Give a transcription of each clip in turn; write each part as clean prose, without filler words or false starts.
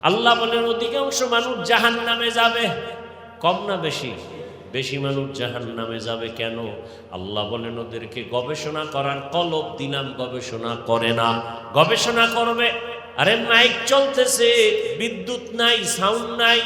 আল্লাহ বলেন অধিকাংশ মানুষ জাহান্নামে যাবে। কম না বেশি? বেশি মানুষ জাহান্নামে যাবে। কেন? আল্লাহ বলেন ওদেরকে গবেষণা করার কলব দিলাম, গবেষণা করে না। গবেষণা করবে, আরে মাইক চলতেছে, বিদ্যুৎ নাই, সাউন্ড নাই,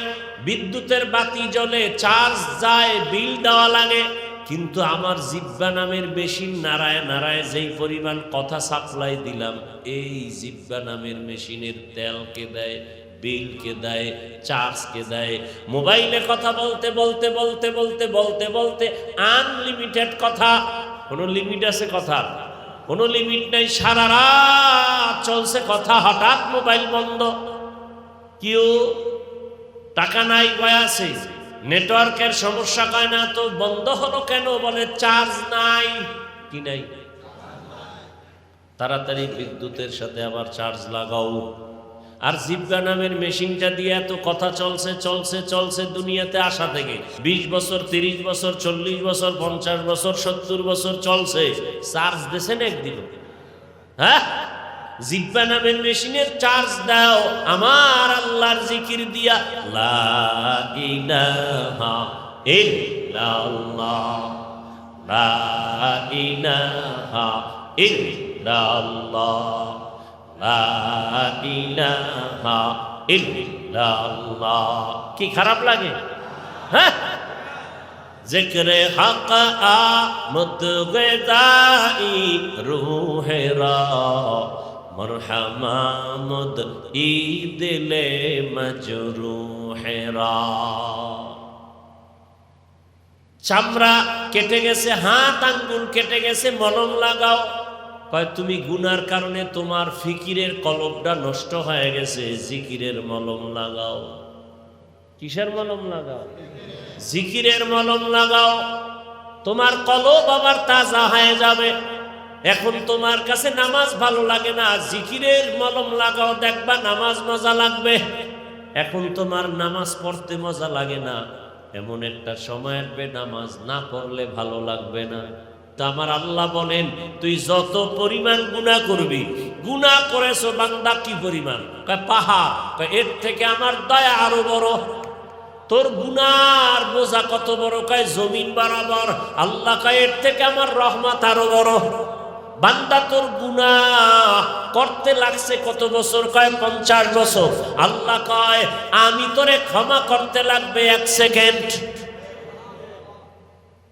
বিদ্যুতের বাতি জ্বলে, চার্জ যায়, বিল দেওয়া লাগে, কিন্তু আমার জিব্বা নামের মেশিন নাড়ায় নাড়ায় যেই পরিমাণ কথা সাপ্লাই দিলাম, এই জিব্বা নামের মেশিনের তেল কে দেয়, বিল কে দেয়, চার্জ কে দেয়? মোবাইলে কথা বলতে বলতে বলতে বলতে বলতে বলতে আনলিমিটেড কথা, কোনো লিমিট আছে কথার? কোনো লিমিট নাই, সারা রাত চলছে কথা, হঠাৎ মোবাইল বন্ধ। কেউ টাকা নাই কয় আছে, নেটওয়ার্কের সমস্যা কয় না, তো বন্ধ হলো কেন? বলে চার্জ নাই। কি নাই? তাড়াতাড়ি বিদ্যুতের সাথে আবার চার্জ লাগাও। আর জিব্বা নামের মেশিনটা দিয়ে এত কথা চলছে চলছে চলছে দুনিয়াতে আসা থেকে 20 বছর, 30 বছর, 40 বছর, 50 বছর, 70 বছর চলছে, চার্জ দিয়েছেন একদিন? হ্যাঁ, জিব্বা নামের মেশিনের চার্জ দাও আমার আল্লাহর জিকির দিয়া। লা ইলাহা ইল্লাল্লাহ, লা ইলাহা ইল্লাল্লাহ, লা ইলাহা ইল্লাল্লাহ। কি খারাপ লাগে? হ্যাঁ, জিক্রে হক আমদ গদাই রূহেরা মরহমামদ ই দিলে মজরুহেরা। চামড়া কেটে গেছে, হাত আঙ্গুল কেটে গেছে, মলম লাগাও। কয় তুমি গুনার কারণে তোমার ফিকিরের কলবটা নষ্ট হয়ে গেছে, জিকিরের মলম লাগাও। কিসের মলম লাগাও? জিকিরের মলম লাগাও, তোমার কলব আবার তাজা হয়ে যাবে। এখন তোমার কাছে নামাজ ভালো লাগে না, জিকিরের মলম লাগাও, দেখবা নামাজ মজা লাগবে। এখন তোমার নামাজ পড়তে মজা লাগে না, এমন একটা সময় আসবে নামাজ না পড়লে ভালো লাগবে না। তা আমার আল্লাহ বলেন তুই যত পরিমাণ গুনাহ করবি, গুনাহ করেছো বান্দা কি পরিমাণ? কয় পাহাড়। কয় এর থেকে আমার দয়া আরো বড়। তোর গুনার বোঝা কত বড়? কয় জমিন বরাবর। আল্লাহ কয় এর থেকে আমার রহমত আরো বড়। বান্দা তোর গুনাহ করতে লাগছে কত বছর? কয় 50 বছর। আল্লাহ কয় আমি তোরে ক্ষমা করতে লাগবে 1 সেকেন্ড।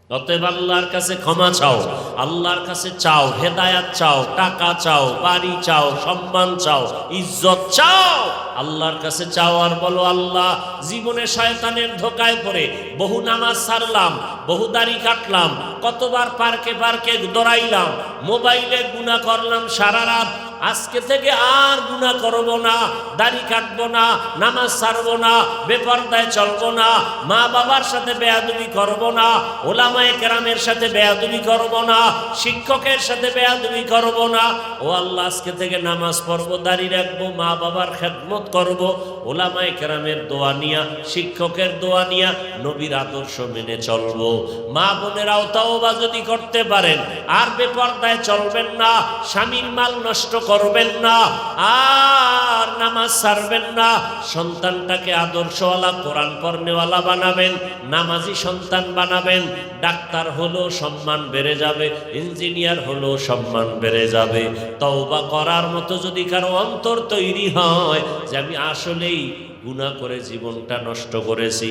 অতএব আল্লাহর কাছে ক্ষমা চাও, আল্লাহর কাছে চাও, হেদায়াত চাও, টাকা চাও, বাড়ি চাও, সম্মান চাও, ইজ্জত চাও, আল্লাহর কাছে চাও। আর বলো আল্লাহ, জীবনে শয়তানের ধোকায় পড়ে বহু নামাজ ছাড়লাম, বহু দাড়ি কাটলাম, কতবার পার্কে পার্কে দৌড়াইলাম, মোবাইলে গুনাহ করলাম সারা রাত, আজকে থেকে আর গুনাহ করব না, দাড়ি কাটবো না, নামাজ ছাড়বো না, বেপরদায় চলবো না, মা বাবার সাথে বেয়াদবি করব না, ওলামায়ে কেরামের সাথে বেয়াদবি করব না, শিক্ষকের সাথে বেয়াদবি করব না। ও আল্লাহ, আজকে থেকে নামাজ পড়বো, দাড়ি রাখবো, মা বাবার খেদমত করব, ওলামায়ে কেরামের দোয়া নিয়া, শিক্ষকের দোয়া নিয়া, নবীর আদর্শ মেনে চলবো। মা বোনেরাও তাওবা যদি করতে পারেন, আর বেপরদায় চলবেন না, স্বামীর মাল নষ্ট করবেন না, আর নামাজ ছাড়বেন না, সন্তানটাকে আদর্শওয়ালা, কোরআন পড়নেওয়ালা বানাবেন, নামাজি সন্তান বানাবেন। ডাক্তার হলো সম্মান বেড়ে যাবে, ইঞ্জিনিয়ার হলো সম্মান বেড়ে যাবে। তওবা করার মতো যদি কারো অন্তর তৈরি হয় যে আমি আসলেই গুনাহ করে জীবনটা নষ্ট করেছি,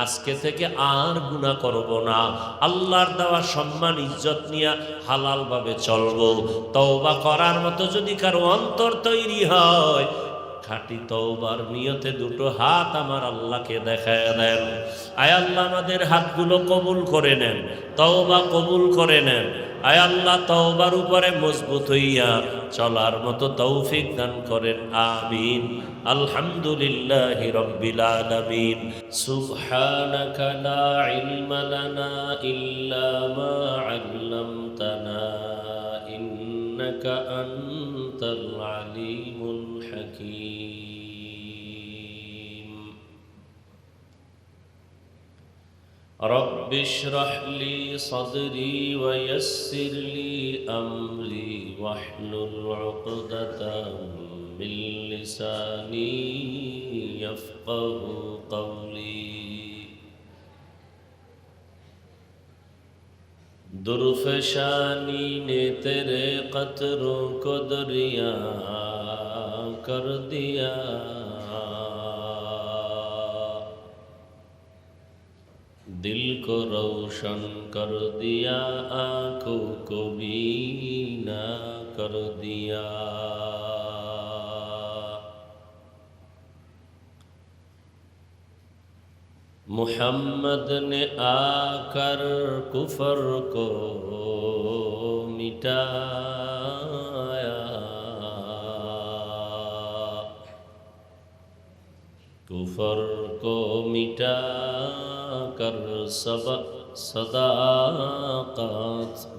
আজকে থেকে আর গুনাহ করব না, আল্লাহর দেওয়া সম্মান ইজ্জত নিয়ে হালালভাবে চলবো, তওবা করার মতো যদি কারো অন্তর তৈরি হয়, খাঁটি তওবার নিয়তে দুটো হাত আমার আল্লাহকে দেখায় দেন। আয় আল্লাহ, আমাদের হাতগুলো কবুল করে নেন, তওবা কবুল করে নেন। আয় আল্লাহ, তওবার উপরে মজবুত হইয়া চলার মতো তৌফিক দান করেন, আমিন। আলহামদুলিল্লাহি রাব্বিল আলামিন। সুবহানাকা লা ইলমা লানা ইল্লা মা আল্লামতানা ইন্নাকা আনতাল আলিমুল হাকীম। رب اشرح لي صدري ويسر لي أمري واحلل عقدة من لساني يفقه قولي درفشانی نے تیرے قطروں کو دریا کر دیا दिल को रोशन कर दिया आँखों को बीना कर दिया मुहम्मद ने आकर कुफर को मिटाया कुफर को मिटा कर सब सदाकत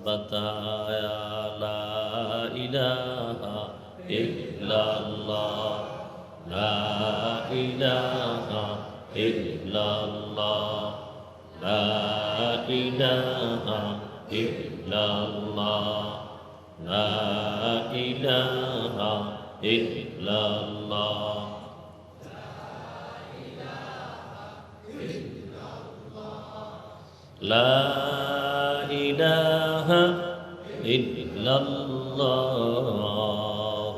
बताया ला इलाहा इल्लल्लाह ला इलाहा इल्लल्लाह ला इलाहा इल्लल्लाह ला इलाहा इल्लल्लाह لا إله إلا الله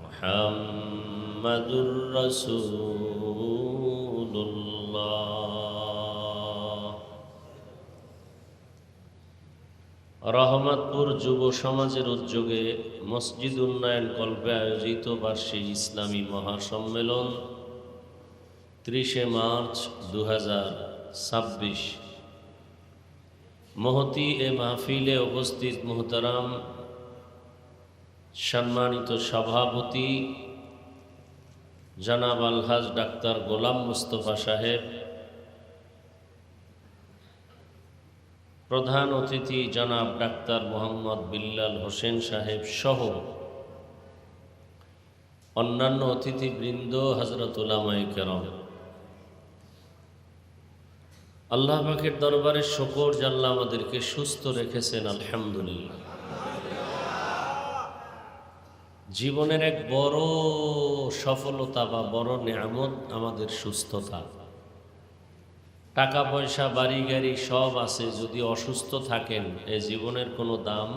محمد رسول الله রহমতপুর যুব সমাজের উদ্যোগে মসজিদ উন্নয়ন কল্পে আয়োজিত বার্ষিক ইসলামী মহাসম্মেলন 30 মার্চ 2026 মহতি এ মাহফিলে উপস্থিত মুহতারাম সম্মানিত সভাপতি জনাব আলহাজ ডাক্তার গোলাম মুস্তফা সাহেব, প্রধান অতিথি জনাব ডাক্তার মোহাম্মদ বিল্লাল হোসেন সাহেব সহ অন্যান্য অতিথিবৃন্দ, হযরত উলামায়ে কেরাম, আল্লাহ পাকের দরবারে শুকর যে আল্লাহ আমাদেরকে সুস্থ রেখেছেন, আলহামদুলিল্লাহ। জীবনের এক বড় সফলতা বা বড় নেয়ামত আমাদের সুস্থতা। টাকা পয়সা বাড়ি গাড়ি সব আছে, যদি অসুস্থ থাকেন এই জীবনের কোনো দাম।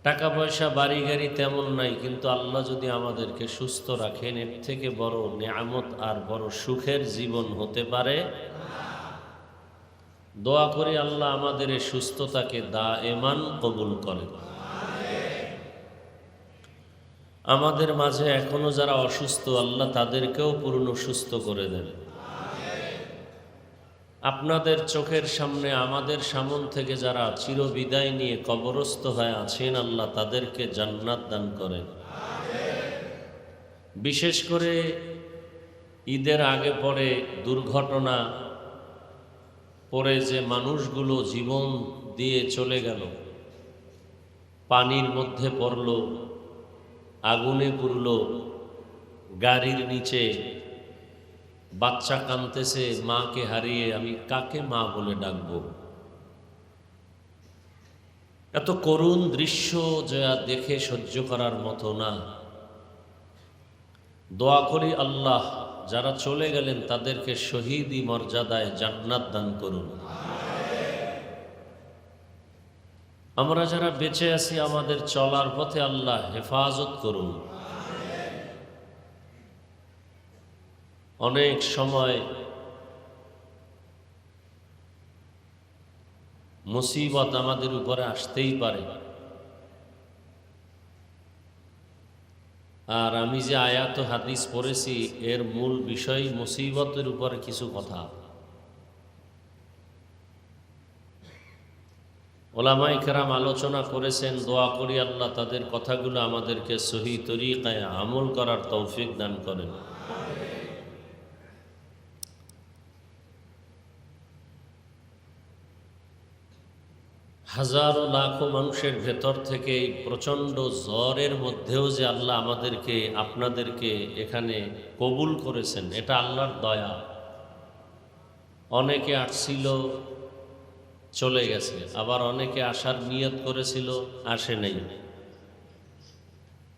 টাকা পয়সা বাড়ি গাড়ি তেমন নাই, কিন্তু আল্লাহ যদি আমাদেরকে সুস্থ রাখেন এর থেকে বড় নেয়ামত আর বড় সুখের জীবন হতে পারে। দোয়া করি আল্লাহ আমাদের এই সুস্থতাকে দায়েমান কবুল করেন। আমাদের মাঝে এখনো যারা অসুস্থ আল্লাহ তাদেরকেও পূর্ণ সুস্থ করে দেন। আপনাদের চোখের সামনে আমাদের সামন থেকে যারা চিরবিদায় নিয়ে কবরস্থ হয়ে আছেন আল্লাহ তাদেরকে জান্নাত দান করেন। বিশেষ করে ঈদের আগে পরে দুর্ঘটনা পরে যে মানুষগুলো জীবন দিয়ে চলে গেল, পানির মধ্যে পড়ল, আগুনে পুড়ল, গাড়ির নিচে বাচ্চা কাঁদতেছে মাকে হারিয়ে, আমি কাকে মা বলে ডাকব? এত করুণ দৃশ্য যা দেখে সহ্য করার মতো না। দোয়া করি আল্লাহ যারা চলে গেলেন তাদেরকে শহীদি মর্যাদায় জান্নাত দান করুন। আমরা যারা বেঁচে আছি আমাদের চলার পথে আল্লাহ হেফাজত করুন। অনেক সময় মুসিবত আমাদের উপরে আসতেই পারে, আর আমি যে আয়াত হাদিস পড়েছি এর মূল বিষয় মুসিবতের উপরে কিছু কথা। ওলামায়ে কেরাম আলোচনা করেছেন, দোয়া করি আল্লাহ তাদের কথাগুলো আমাদেরকে সহি তরিকায় আমল করার তৌফিক দান করেন। হাজারো লাখো মানুষের ভেতর থেকে এই প্রচণ্ড জ্বরের মধ্যেও যে আল্লাহ আমাদেরকে আপনাদেরকে এখানে কবুল করেছেন এটা আল্লাহর দয়া। অনেকে আসছিল চলে গেছে, আবার অনেকে আসার নিয়ত করেছিল আসে নাই।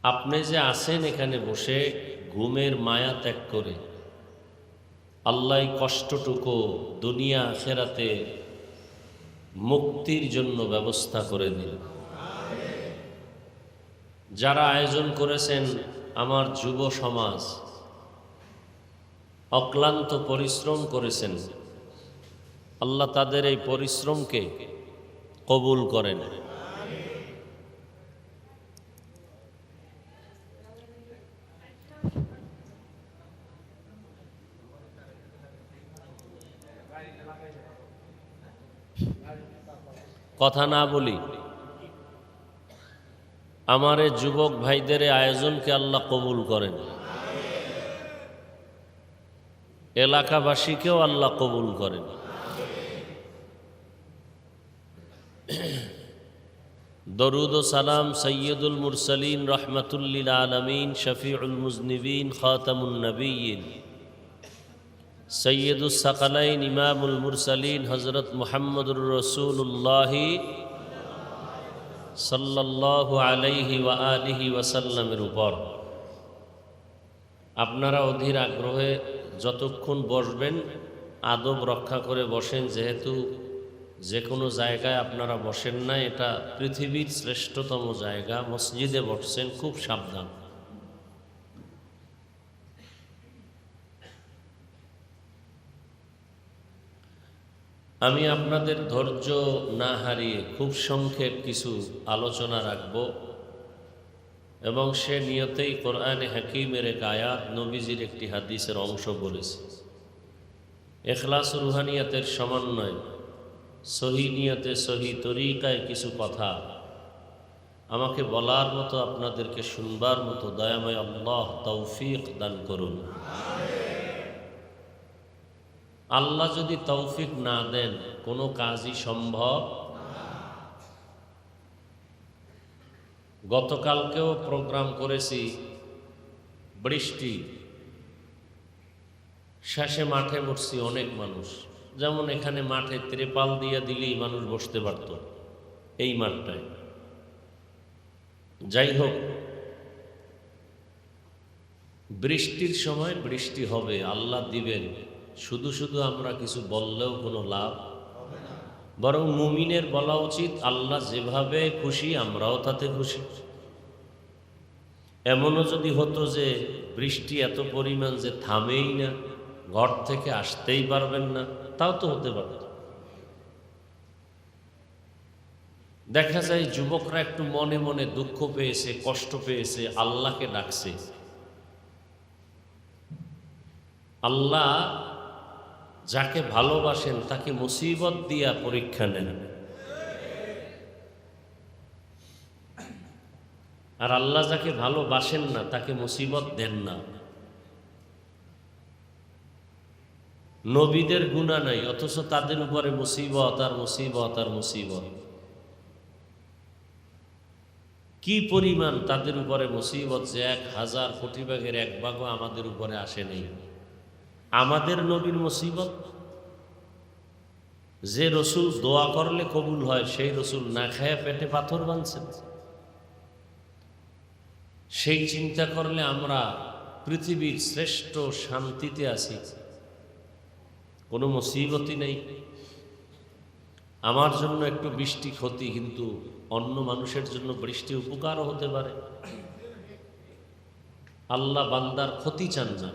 আপনি যে আছেন এখানে বসে ঘুমের মায়া ত্যাগ করে আল্লাহ কষ্টটুকু দুনিয়া আখেরাতে মুক্তির জন্য ব্যবস্থা করে দিন। যারা আয়োজন করেছেন আমার যুব সমাজ অক্লান্ত পরিশ্রম করেছেন, আল্লাহ তাদের এই পরিশ্রমকে কবুল করেন। কথা না বলি, আমার এই যুবক ভাইদের আয়োজনকে আল্লাহ কবুল করেন, এলাকাবাসীকেও আল্লাহ কবুল করেন। দরুদ ও সালাম সৈয়দুল মুরসালিন রহমাতুল্লিল আলমিন শফিউল মুজনিবিন খাতামুন নবিয়্যিন সৈয়দুস সাকালাইন ইমামুল মুরসালিন হযরত মুহাম্মদুর রাসূলুল্লাহ সাল্লাল্লাহু আলাইহি ওয়া আলিহি ওয়াসাল্লামের উপর আপনারা অধীর আগ্রহে যতক্ষণ বসবেন আদব রক্ষা করে বসেন। যেহেতু যে কোনো জায়গায় আপনারা বসেন না, এটা পৃথিবীর শ্রেষ্ঠতম জায়গা, মসজিদে বসছেন, খুব সাবধান। আমি আপনাদের ধৈর্য না হারিয়ে খুব সংক্ষেপ কিছু আলোচনা রাখব এবং সে নিয়তেই কোরআনে হাকিমের এক আয়াত, নবীজির একটি হাদিসের অংশ বলেছি। ইখলাস রুহানিয়াতের সমন্বয়, সহি নিয়তে সহি তরিকায় কিছু কথা আমাকে বলার মতো, আপনাদেরকে শুনবার মতো দয়াময় আল্লাহ তৌফিক দান করুন। আল্লাহ যদি তৌফিক না দেন কোনো কাজই সম্ভব। গতকালকেও প্রোগ্রাম করেছি, বৃষ্টি শেষে মাঠে বসছি অনেক মানুষ, যেমন এখানে মাঠে ত্রিপাল দিয়ে দিলেই মানুষ বসতে পারত এই মাঠটায়। যাই হোক, বৃষ্টির সময় বৃষ্টি হবে, আল্লাহ দিবেন। শুধু শুধু আমরা কিছু বললেও কোনো লাভ, বরং মুমিনের বলা উচিত আল্লাহ যেভাবে খুশি আমরাও তাতে খুশি। এমনও যদি হতো যে বৃষ্টি এত পরিমাণ যে থামেই না, ঘর থেকে আসতেই পারবেন না, তাও তো হতে পারত। দেখা যায় যুবকরা একটু মনে মনে দুঃখ পেয়েছে, কষ্ট পেয়েছে, আল্লাহকে ডাকছে। আল্লাহ যাকে ভালোবাসেন তাকে মুসিবত দিয়া পরীক্ষা নেন, আর আল্লাহ যাকে ভালোবাসেন না তাকে মুসিবত দেন না। নবীদের গুনাহ নাই, অথচ তাদের উপরে মুসিবত আর মুসিবত আর মুসিবত। কি পরিমাণ তাদের উপরে মুসিবত যে 1000 কোটি ভাগের 1 ভাগও আমাদের উপরে আসে নেই। আমাদের নবীর মুসিবত, যে রসুল দোয়া করলে কবুল হয় সেই রসুল না খায়া পেটে পাথর বাঁধছেন। সেই চিন্তা করলে আমরা পৃথিবীর শ্রেষ্ঠ শান্তিতে আছি, কোনো মুসিবতই নেই। আমার জন্য একটু বৃষ্টি ক্ষতি, কিন্তু অন্য মানুষের জন্য বৃষ্টি উপকারও হতে পারে। আল্লাহ বান্দার ক্ষতি চান না,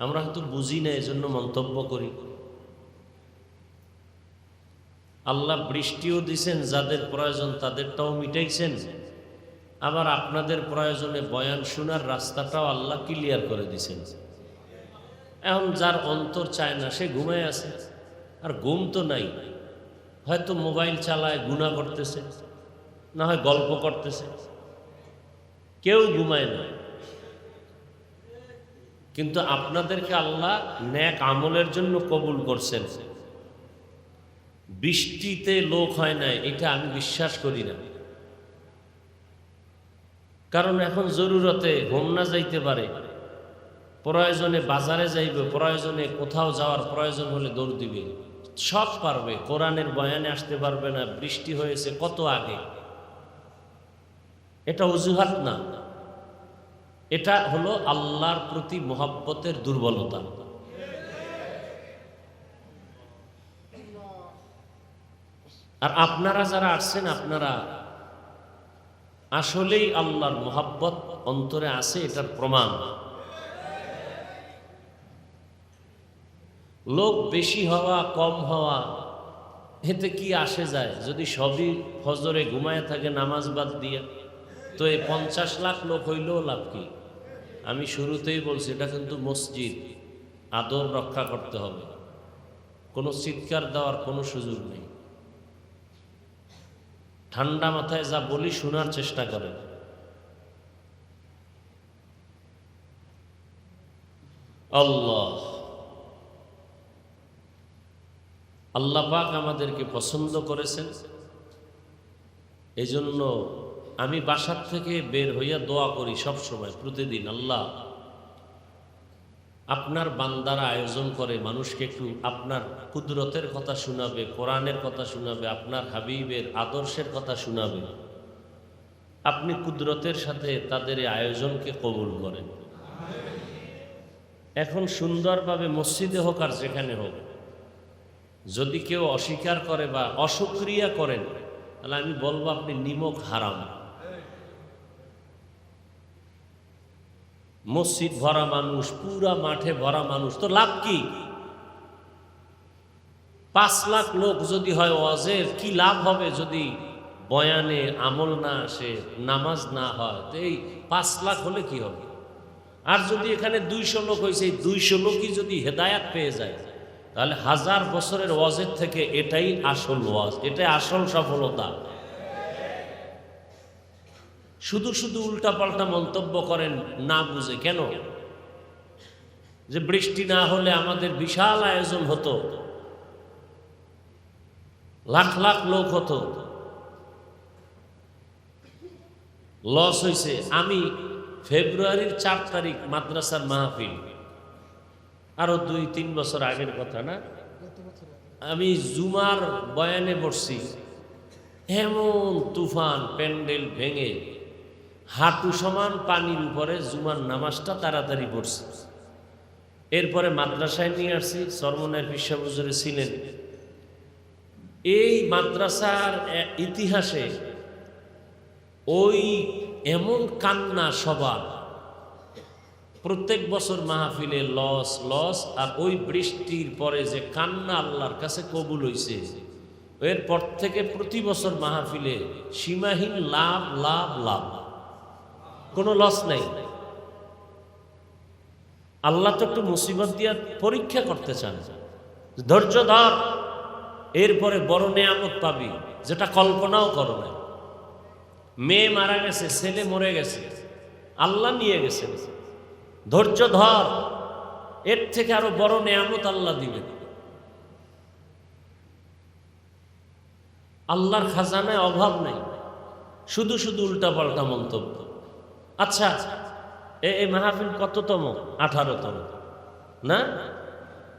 আমরা হয়তো বুঝি না, এজন্য মন্তব্য করি। আল্লাহ বৃষ্টিও দিছেন, যাদের প্রয়োজন তাদেরটাও মিটাইছেন, আবার আপনাদের প্রয়োজনে বয়ান শোনার রাস্তাটাও আল্লাহ ক্লিয়ার করে দিছেন। এখন যার অন্তর চায় না সে ঘুমায় আছে, আর ঘুম তো নাই, হয়তো মোবাইল চালায়, গুনাহ করতেছে, না হয় গল্প করতেছে, কেউ ঘুমায় না। কিন্তু আপনাদেরকে আল্লাহ নেক আমলের জন্য কবুল করছেন। বৃষ্টিতে লোক হয় না এটা আমি বিশ্বাস করি না, কারণ এখন জরুরতে ঘুম না যাইতে পারে, প্রয়োজনে বাজারে যাইবে, প্রয়োজনে কোথাও যাওয়ার প্রয়োজন হলে দৌড় দিবে, সব পারবে, কোরআনের বয়ানে আসতে পারবে না, বৃষ্টি হয়েছে কত আগে। এটা অজুহাত না। এটা হলো আল্লাহর প্রতি মহব্বতের দুর্বলতা। আর আপনারা যারা আসছেন, আপনারা আসলেই আল্লাহর মহব্বত অন্তরে আছে, এটার প্রমাণ। লোক বেশি হওয়া কম হওয়া এতে কি আসে যায়? যদি সবই ফজরে ঘুমায় থাকে নামাজ বাদ দিয়ে, তো এই 50 লাখ লোক হইলেও লাভ কি? আমি শুরুতেই বলছি, এটা কিন্তু মসজিদ, আদর রক্ষা করতে হবে, কোনো চিৎকার দেওয়ার কোনো সুযোগ নেই। ঠান্ডা মাথায় যা বলি শোনার চেষ্টা করেন। আল্লাহ আল্লাহ পাক আমাদেরকে পছন্দ করেছেন। এজন্য আমি বাসার থেকে বের হইয়া দোয়া করি সব সময়, প্রতিদিন, আল্লাহ আপনার বান্দারা আয়োজন করে মানুষকে একটু আপনার কুদরতের কথা শোনাবে, কোরআনের কথা শোনাবে, আপনার হাবিবের আদর্শের কথা শোনাবে। আপনি কুদরতের সাথে তাদের এই আয়োজনকে কবুল করেন। এখন সুন্দরভাবে মসজিদে হোক আর যেখানে হোক, যদি কেউ অস্বীকার করে বা অসক্রিয়া করেন, তাহলে আমি বলবো আপনি নিমক হারাম। মসজিদ ভরা মানুষ, পুরা মাঠে ভরা মানুষ, তো লাভ কি? 5 লাখ লোক যদি হয় ওয়াজের, কি লাভ হবে যদি বয়ানে আমল না আসে, নামাজ না হয়? তো এই 5 লাখ হলে কি হবে? আর যদি এখানে 200 লোক হয়েছে, এই 200 লোকই যদি হেদায়াত পেয়ে যায়, তাহলে 1000 বছরের ওয়াজের থেকে এটাই আসল ওয়াজ, এটাই আসল সফলতা। শুধু শুধু উল্টাপাল্টা মন্তব্য করেন না বুঝে। কেন? যে বৃষ্টি না হলে আমাদের বিশাল আয়োজন হতো, লাখ লাখ লোক হতো, লস হয়েছে। আমি ফেব্রুয়ারির 4 তারিখ মাদ্রাসার মাহফিল, আরো 2-3 বছর আগের কথা না, আমি জুমার বয়ানে বসছি, এমন তুফান, প্যান্ডেল ভেঙে হাঁটু সমান পানির উপরে জুমার নামাজটা তাড়াতাড়ি পড়ছে। এরপরে মাদ্রাসায় নিয়ে আসছি, চরমনায়ের পীর সাহেব হুজুর ছিলেন। এই মাদ্রাসার ইতিহাসে ওই এমন কান্না সবার, প্রত্যেক বছর মাহফিলে লস লস, আর ওই বৃষ্টির পরে যে কান্না আল্লাহর কাছে কবুল হইছে, এরপর থেকে প্রতি বছর মাহফিলে সীমাহীন লাভ লাভ লাভ, কোনো লস নাই। আল্লাহ তো একটু মুসিবত দিয়ে পরীক্ষা করতে চান, ধৈর্য ধর, এরপরে বড় নেয়ামত পাবি, যেটা কল্পনাও করো না। মেয়ে মারা গেছে, ছেলে মরে গেছে, আল্লাহ নিয়ে গেছেন, ধৈর্য ধর, এর থেকে আরো বড় নেয়ামত আল্লাহ দিবেন। আল্লাহর খাজানায় অভাব নেই, শুধু শুধু উল্টা পাল্টা মন্তব্য। আচ্ছা, এই মাহফিল কততম? 18তম না?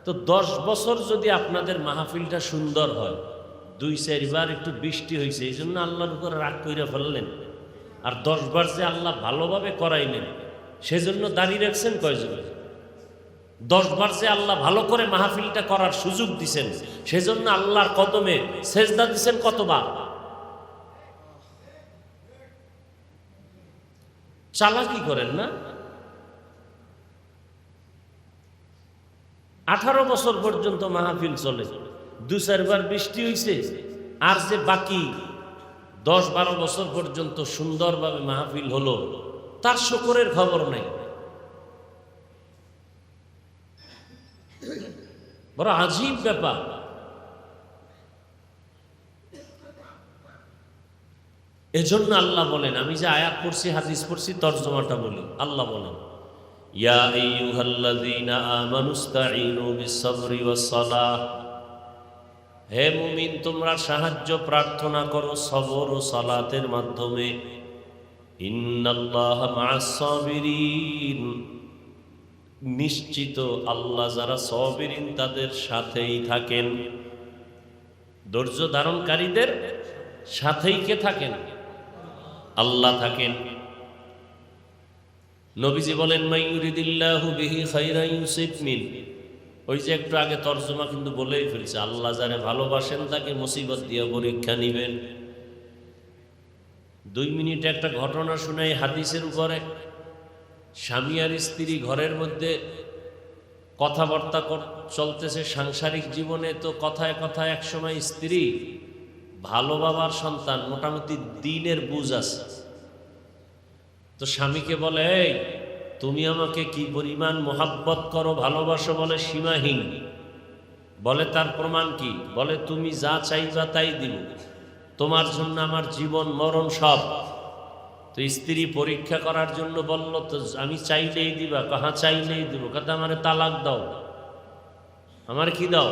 তো 10 বছর যদি আপনাদের মাহফিলটা সুন্দর হয়, 2-4 বার একটু বৃষ্টি হয়েছে, এই জন্য আল্লাহর উপর রাগ করে ফেললেন, আর 10 বার যে আল্লাহ ভালোভাবে করাইলেন, সেজন্য দাঁড়িয়ে রাখছেন কয়জন? 10 বার যে আল্লাহ ভালো করে মাহফিলটা করার সুযোগ দিছেন, সেজন্য আল্লাহর কদমে সেজদা দিছেন কতবার? চালাকি করেন না। 18 বছর পর্যন্ত মাহফিল চলে, 2-4 বার বৃষ্টি হয়েছে, আর যে বাকি 10-12 বছর পর্যন্ত সুন্দরভাবে মাহফিল হলো, তার শুকরের খবর নেই। বড় আজীব ব্যাপার। এজন্য আল্লাহ বলেন, আমি যে আয়াত পড়ছি, হাদিস পড়ছি, তরজমাটা বলি। আল্লাহ বলেন, ইয়া আইয়ুহাল্লাযীনা আমানুস্তাঈনু বিস-সাবরি ওয়াস-সালাহ, হে মুমিন, তোমরা সাহায্য প্রার্থনা করো সবর ও সালাতের মাধ্যমে। ইন্নাল্লাহা মা'আস-সাবিরিন, নিশ্চিত আল্লাহ যারা সাবিরিন তাদের সাথেই থাকেন। ধৈর্য ধারণকারীদের সাথেই কে থাকেন? আল্লাহ থাকেন। নবীজি বলেন মাইয়ুরিদিল্লাহু বিহি খাইরান ইউসিব মিন। ওই যে একটু আগে তর্জমা কিন্তু বলেই ফেলছে, আল্লাহ যারে ভালোবাসেন তাকে মুসিবত দিয়ে পরীক্ষা নিবেন। 2 মিনিটে একটা ঘটনা শুনাই হাদিসের উপরে। স্বামী আর স্ত্রী ঘরের মধ্যে কথাবার্তা চলতেছে সাংসারিক জীবনে, তো কথায় কথায় একসময় স্ত্রী ভালো বাবার সন্তান, মোটামুটি দ্বীনের বুঝ আছে, তো স্বামীকে বলে, এই তুমি আমাকে কি পরিমাণ মোহাব্বত করো, ভালোবাসো, বলে সীমাহীন। বলে তার প্রমাণ কি? বলে তুমি যা চাইবা তাই দিব, তোমার জন্য আমার জীবন মরণ সব। তো স্ত্রী পরীক্ষা করার জন্য বলল, তো আমি চাইলেই দিবা? কাহা চাইলেই দিব। কথা আমারে তালাক দাও। আমার কি দাও?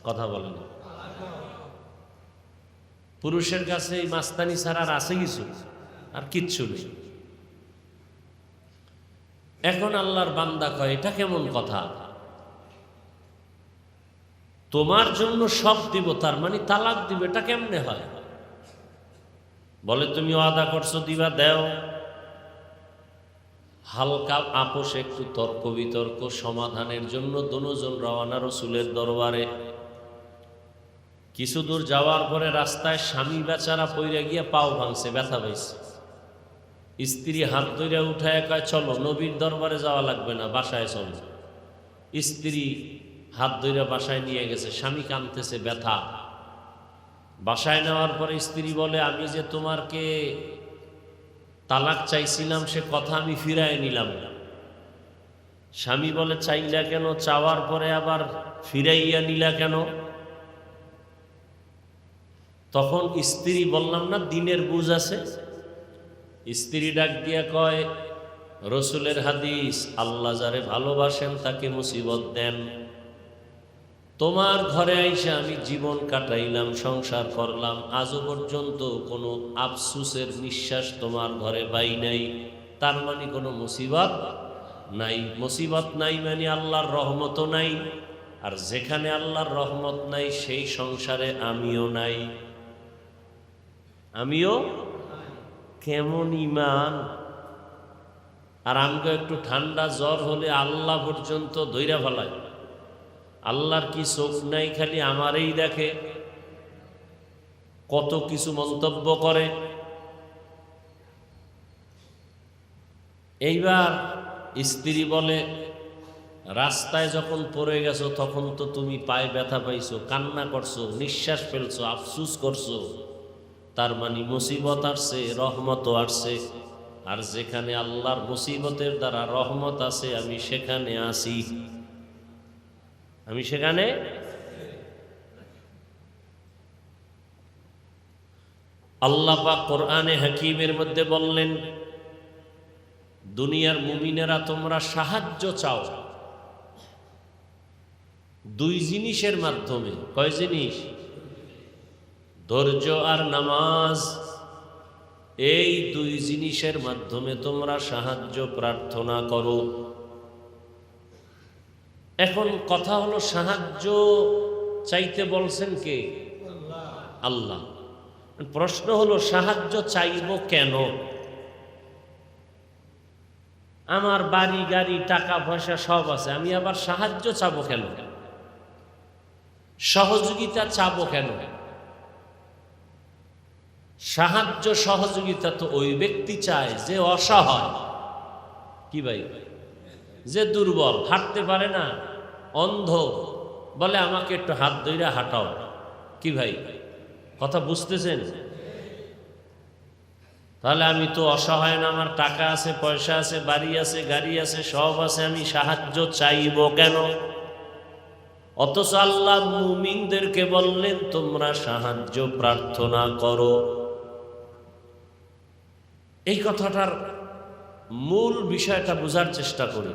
কথা বলেন। পুরুষের কাছে এই মাস্তানি ছাড়া আর আছে কিছু? আর কিচ্ছু নেই। এখন আল্লাহর বান্দা কয়, এটা কেমন কথা? তোমার জন্য সব দিব, তার মানে তালাক দিব, এটা কেমনে হয়? বলে তুমি ওয়াদা করছো দিবা, দেও। হালকা আপোষে একটু তর্ক বিতর্ক সমাধানের জন্য দুজন রওনা রাসূলের দরবারে। কিছু দূর যাওয়ার পরে রাস্তায় স্বামী বেচারা পইরা গিয়া পাও ভাঙছে, ব্যথা পাইছে। স্ত্রী হাত ধরে উঠায় কয়, চলো, নবীর দরবারে যাওয়া লাগবে না, বাসায় চলো। স্ত্রী হাত ধরে বাসায় নিয়ে গেছে, স্বামী কাঁদতেছে, ব্যথা। বাসায় নেওয়ার পরে স্ত্রী বলে, আমি যে তোমারকে তালাক চাইছিলাম সে কথা আমি ফিরায় নিলাম। স্বামী বলে, চাইলা কেন? চাওয়ার পরে আবার ফিরাইয়া নিলা কেন? তখন স্ত্রী, বললাম না দ্বীনের বুঝ আছে। স্ত্রী ডাক দিয়া কয়, রসুলের হাদিস, আল্লাহ যারে ভালোবাসেন তাকে মুসিবত দেন। তোমার ঘরে আইসা আমি জীবন কাটাইলাম, সংসার করলাম, আজও পর্যন্ত কোনো আফসুসের নিঃশ্বাস তোমার ঘরে পাই নাই, তার মানে কোনো মুসিবত নাই। মুসিবত নাই মানে আল্লাহর রহমতও নাই, আর যেখানে আল্লাহর রহমত নাই সেই সংসারে আমিও নাই। আমিও কেমন ইমান! আর আমাকে একটু ঠান্ডা জ্বর হলে আল্লাহ পর্যন্ত ধইরা ফেলায়। আল্লাহর কি চোখ নাই খালি আমারই দেখে? কত কিছু মন্তব্য করে। এইবার স্ত্রী বলে, রাস্তায় যখন পড়ে গেছো তখন তো তুমি পায়ে ব্যথা পাইছো, কান্না করছো, নিঃশ্বাস ফেলছো, আফসুস করছো, তার মানে মুসিবত আসছে, রহমতও আসছে। আর যেখানে আল্লাহর মুসিবতের দ্বারা রহমত আছে আমি সেখানে আসি, আমি সেখানে। আল্লাহ পাক কোরআনে হাকিমের মধ্যে বললেন, দুনিয়ার মুমিনেরা তোমরা সাহায্য চাও 2 জিনিসের মাধ্যমে। কয় জিনিস? ধৈর্য আর নামাজ। এই 2 জিনিসের মাধ্যমে তোমরা সাহায্য প্রার্থনা করো। এখন কথা হলো, সাহায্য চাইতে বলছেন কে? আল্লাহ। প্রশ্ন হলো, সাহায্য চাইব কেন? আমার বাড়ি গাড়ি টাকা পয়সা সব আছে, আমি আবার সাহায্য চাবো কেন? সহযোগিতা চাবো কেন? সাহায্য সহযোগিতা তো ওই ব্যক্তি চায় যে অসহায়। কি ভাই? যে দুর্বল, হাঁটতে পারে না, অন্ধ, বলে আমাকে একটু হাত ধইরা হাঁটাও। কি ভাই, কথা বুঝতেছেন? তাহলে আমি তো অসহায় না, আমার টাকা আছে, পয়সা আছে, বাড়ি আছে, গাড়ি আছে, সব আছে, আমি সাহায্য চাইব কেন? অথচ আল্লাহ মুমিনদেরকে বললেন তোমরা সাহায্য প্রার্থনা করো। এই কথাটার মূল বিষয়টা বোঝার চেষ্টা করি।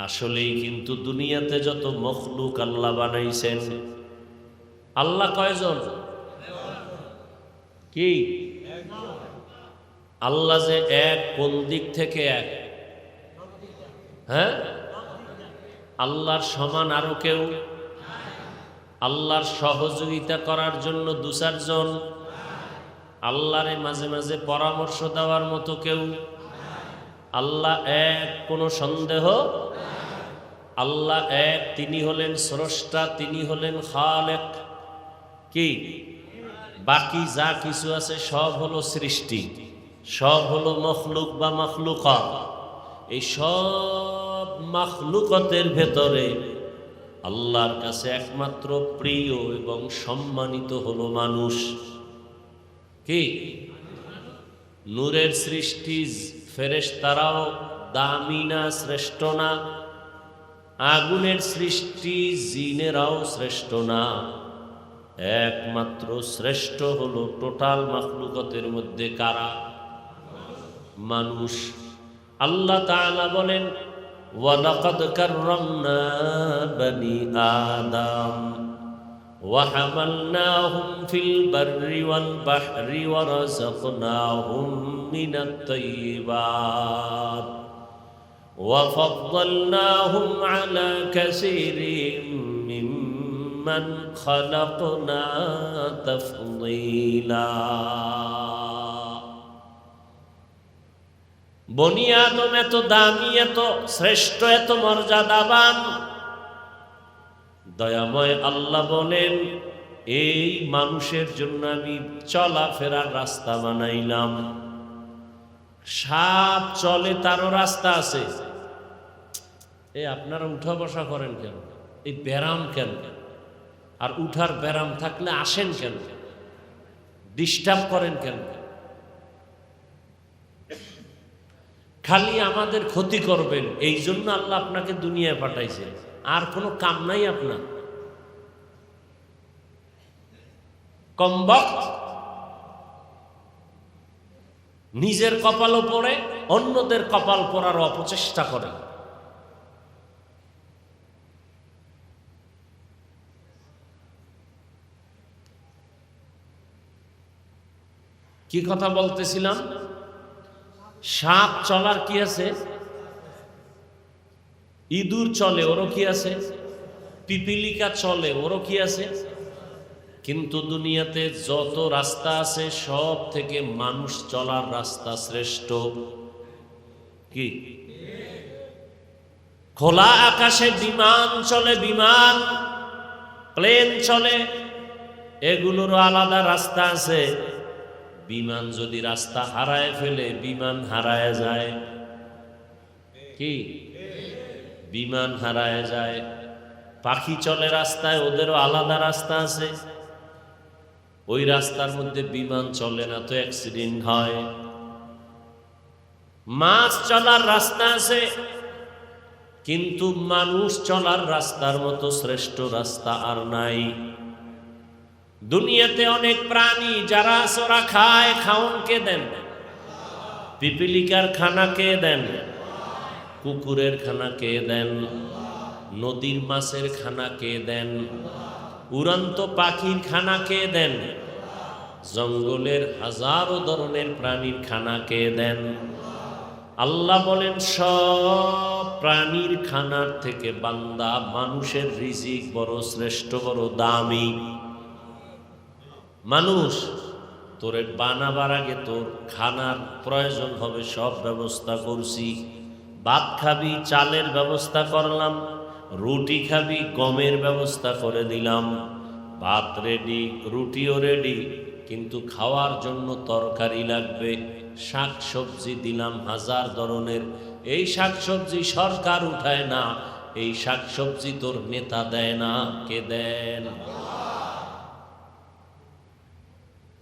আসলেই কিন্তু দুনিয়াতে যত মখলুক আল্লাহ বানাইছেন, আল্লাহ কয়জন? কি? আল্লাহ যে এক, কোন দিক থেকে এক? হ্যাঁ, আল্লাহর সমান আরো কেউ? আল্লাহর সহযোগিতা করার জন্য 2-4 জন? আল্লাহরে মাঝে মাঝে পরামর্শ দেওয়ার মতো কেউ? আল্লাহ এক, কোনো সন্দেহ। আল্লাহ এক, তিনি হলেন স্রষ্টা, তিনি হলেন খালেক। কি বাকি যা কিছু আছে সব হলো সৃষ্টি, সব হলো মখলুক বা মখলুকাত। এই সব মখলুকাতের ভেতরে আল্লাহর কাছে একমাত্র প্রিয় এবং সম্মানিত হলো মানুষ। কি নূরের সৃষ্টি ফেরেশতারাও দামি না, শ্রেষ্ঠ না? আগুনের সৃষ্টি জিনেরাও শ্রেষ্ঠ না? একমাত্র শ্রেষ্ঠ হলো টোটাল মাখলুকাতের মধ্যে কারা? মানুষ। আল্লাহ তাআলা বলেন, ওয়ালাকাদ কাররামনা বনি আদম ওয়া হামালনাহুম ফিল বাররি ওয়াল বাহরি ওয়া রাযাকনাহুম মিনাত তাইয়্যিবাত ওয়া ফাদ্দালনাহুম আলা কাসীরিন মিম্মান খালাকনা তাফদীলা। বনি আদম এত দামি, এত শ্রেষ্ঠ, এত মর্যাদাবান। দয়াময় আল্লাহ বলেন, এই মানুষের জন্য আমি চলাফেরার রাস্তা বানাইলাম। সাপ চলে, তারও রাস্তা আছে। এই আপনারা উঠা বসা করেন কেন? এই ব্যারাম কেন? আর উঠার ব্যারাম থাকলে আসেন কেন? ডিস্টার্ব করেন কেন? খালি আমাদের ক্ষতি করবেন, এই জন্য আল্লাহ আপনাকে দুনিয়ায় পাঠাইছে। আর কোনো কাম নাই আপনার। কমবক্ত নিজের কপালও পড়ে, অন্যদের কপাল পড়ার অপচেষ্টা করে। কি কথা বলতেছিলাম? সাপ চলার কি আছে? ইঁদুর চলে, ওরও কি আছে? পিপিলিকা চলে, ওরও কি আছে? কিন্তু দুনিয়াতে যত রাস্তা আছে সব থেকে মানুষ চলার রাস্তা শ্রেষ্ঠ। কি খোলা আকাশে বিমান চলে, বিমান, প্লেন চলে, এগুলোরও আলাদা রাস্তা আছে। বিমান যদি রাস্তা হারায় ফেলে, বিমান হারায় যায়। কি বিমান হারায় যায়। পাখি চলে রাস্তায়, ওদেরও আলাদা রাস্তা আছে। ওই রাস্তার মধ্যে বিমান চলে না, তো অ্যাক্সিডেন্ট হয়। মাছ চলার রাস্তা আছে, কিন্তু মানুষ চলার রাস্তার মতো শ্রেষ্ঠ রাস্তা আর নাই। দুনিয়াতে অনেক প্রাণী যারা ওরা খায়, খাওন কে দেন? পিপিলিকার খানা কে দেন? কুকুরের খানা কে দেন? নদীর মাছের খানা কে দেন? উড়ন্ত পাখির খানা কে দেন? জঙ্গলের হাজারো ধরনের প্রাণীর খানা কে দেন? আল্লাহ বলেন, সব প্রাণীর খানার থেকে বান্দা মানুষের রিজিক বড় শ্রেষ্ঠ, বড় দামি। মানুষ তোরে বানাবার আগে তোর খানার প্রয়োজন হবে, সব ব্যবস্থা করছি। ভাত খাবি, চালের ব্যবস্থা করলাম। রুটি খাবি, গমের ব্যবস্থা করে দিলাম। ভাত রেডি, রুটিও রেডি, কিন্তু খাওয়ার জন্য তরকারি লাগবে। শাক সবজি দিলাম হাজার ধরনের। এই শাক সবজি সরকার উঠায় না, এই শাক সবজি তোর নেতা দেয় না। কে দেন?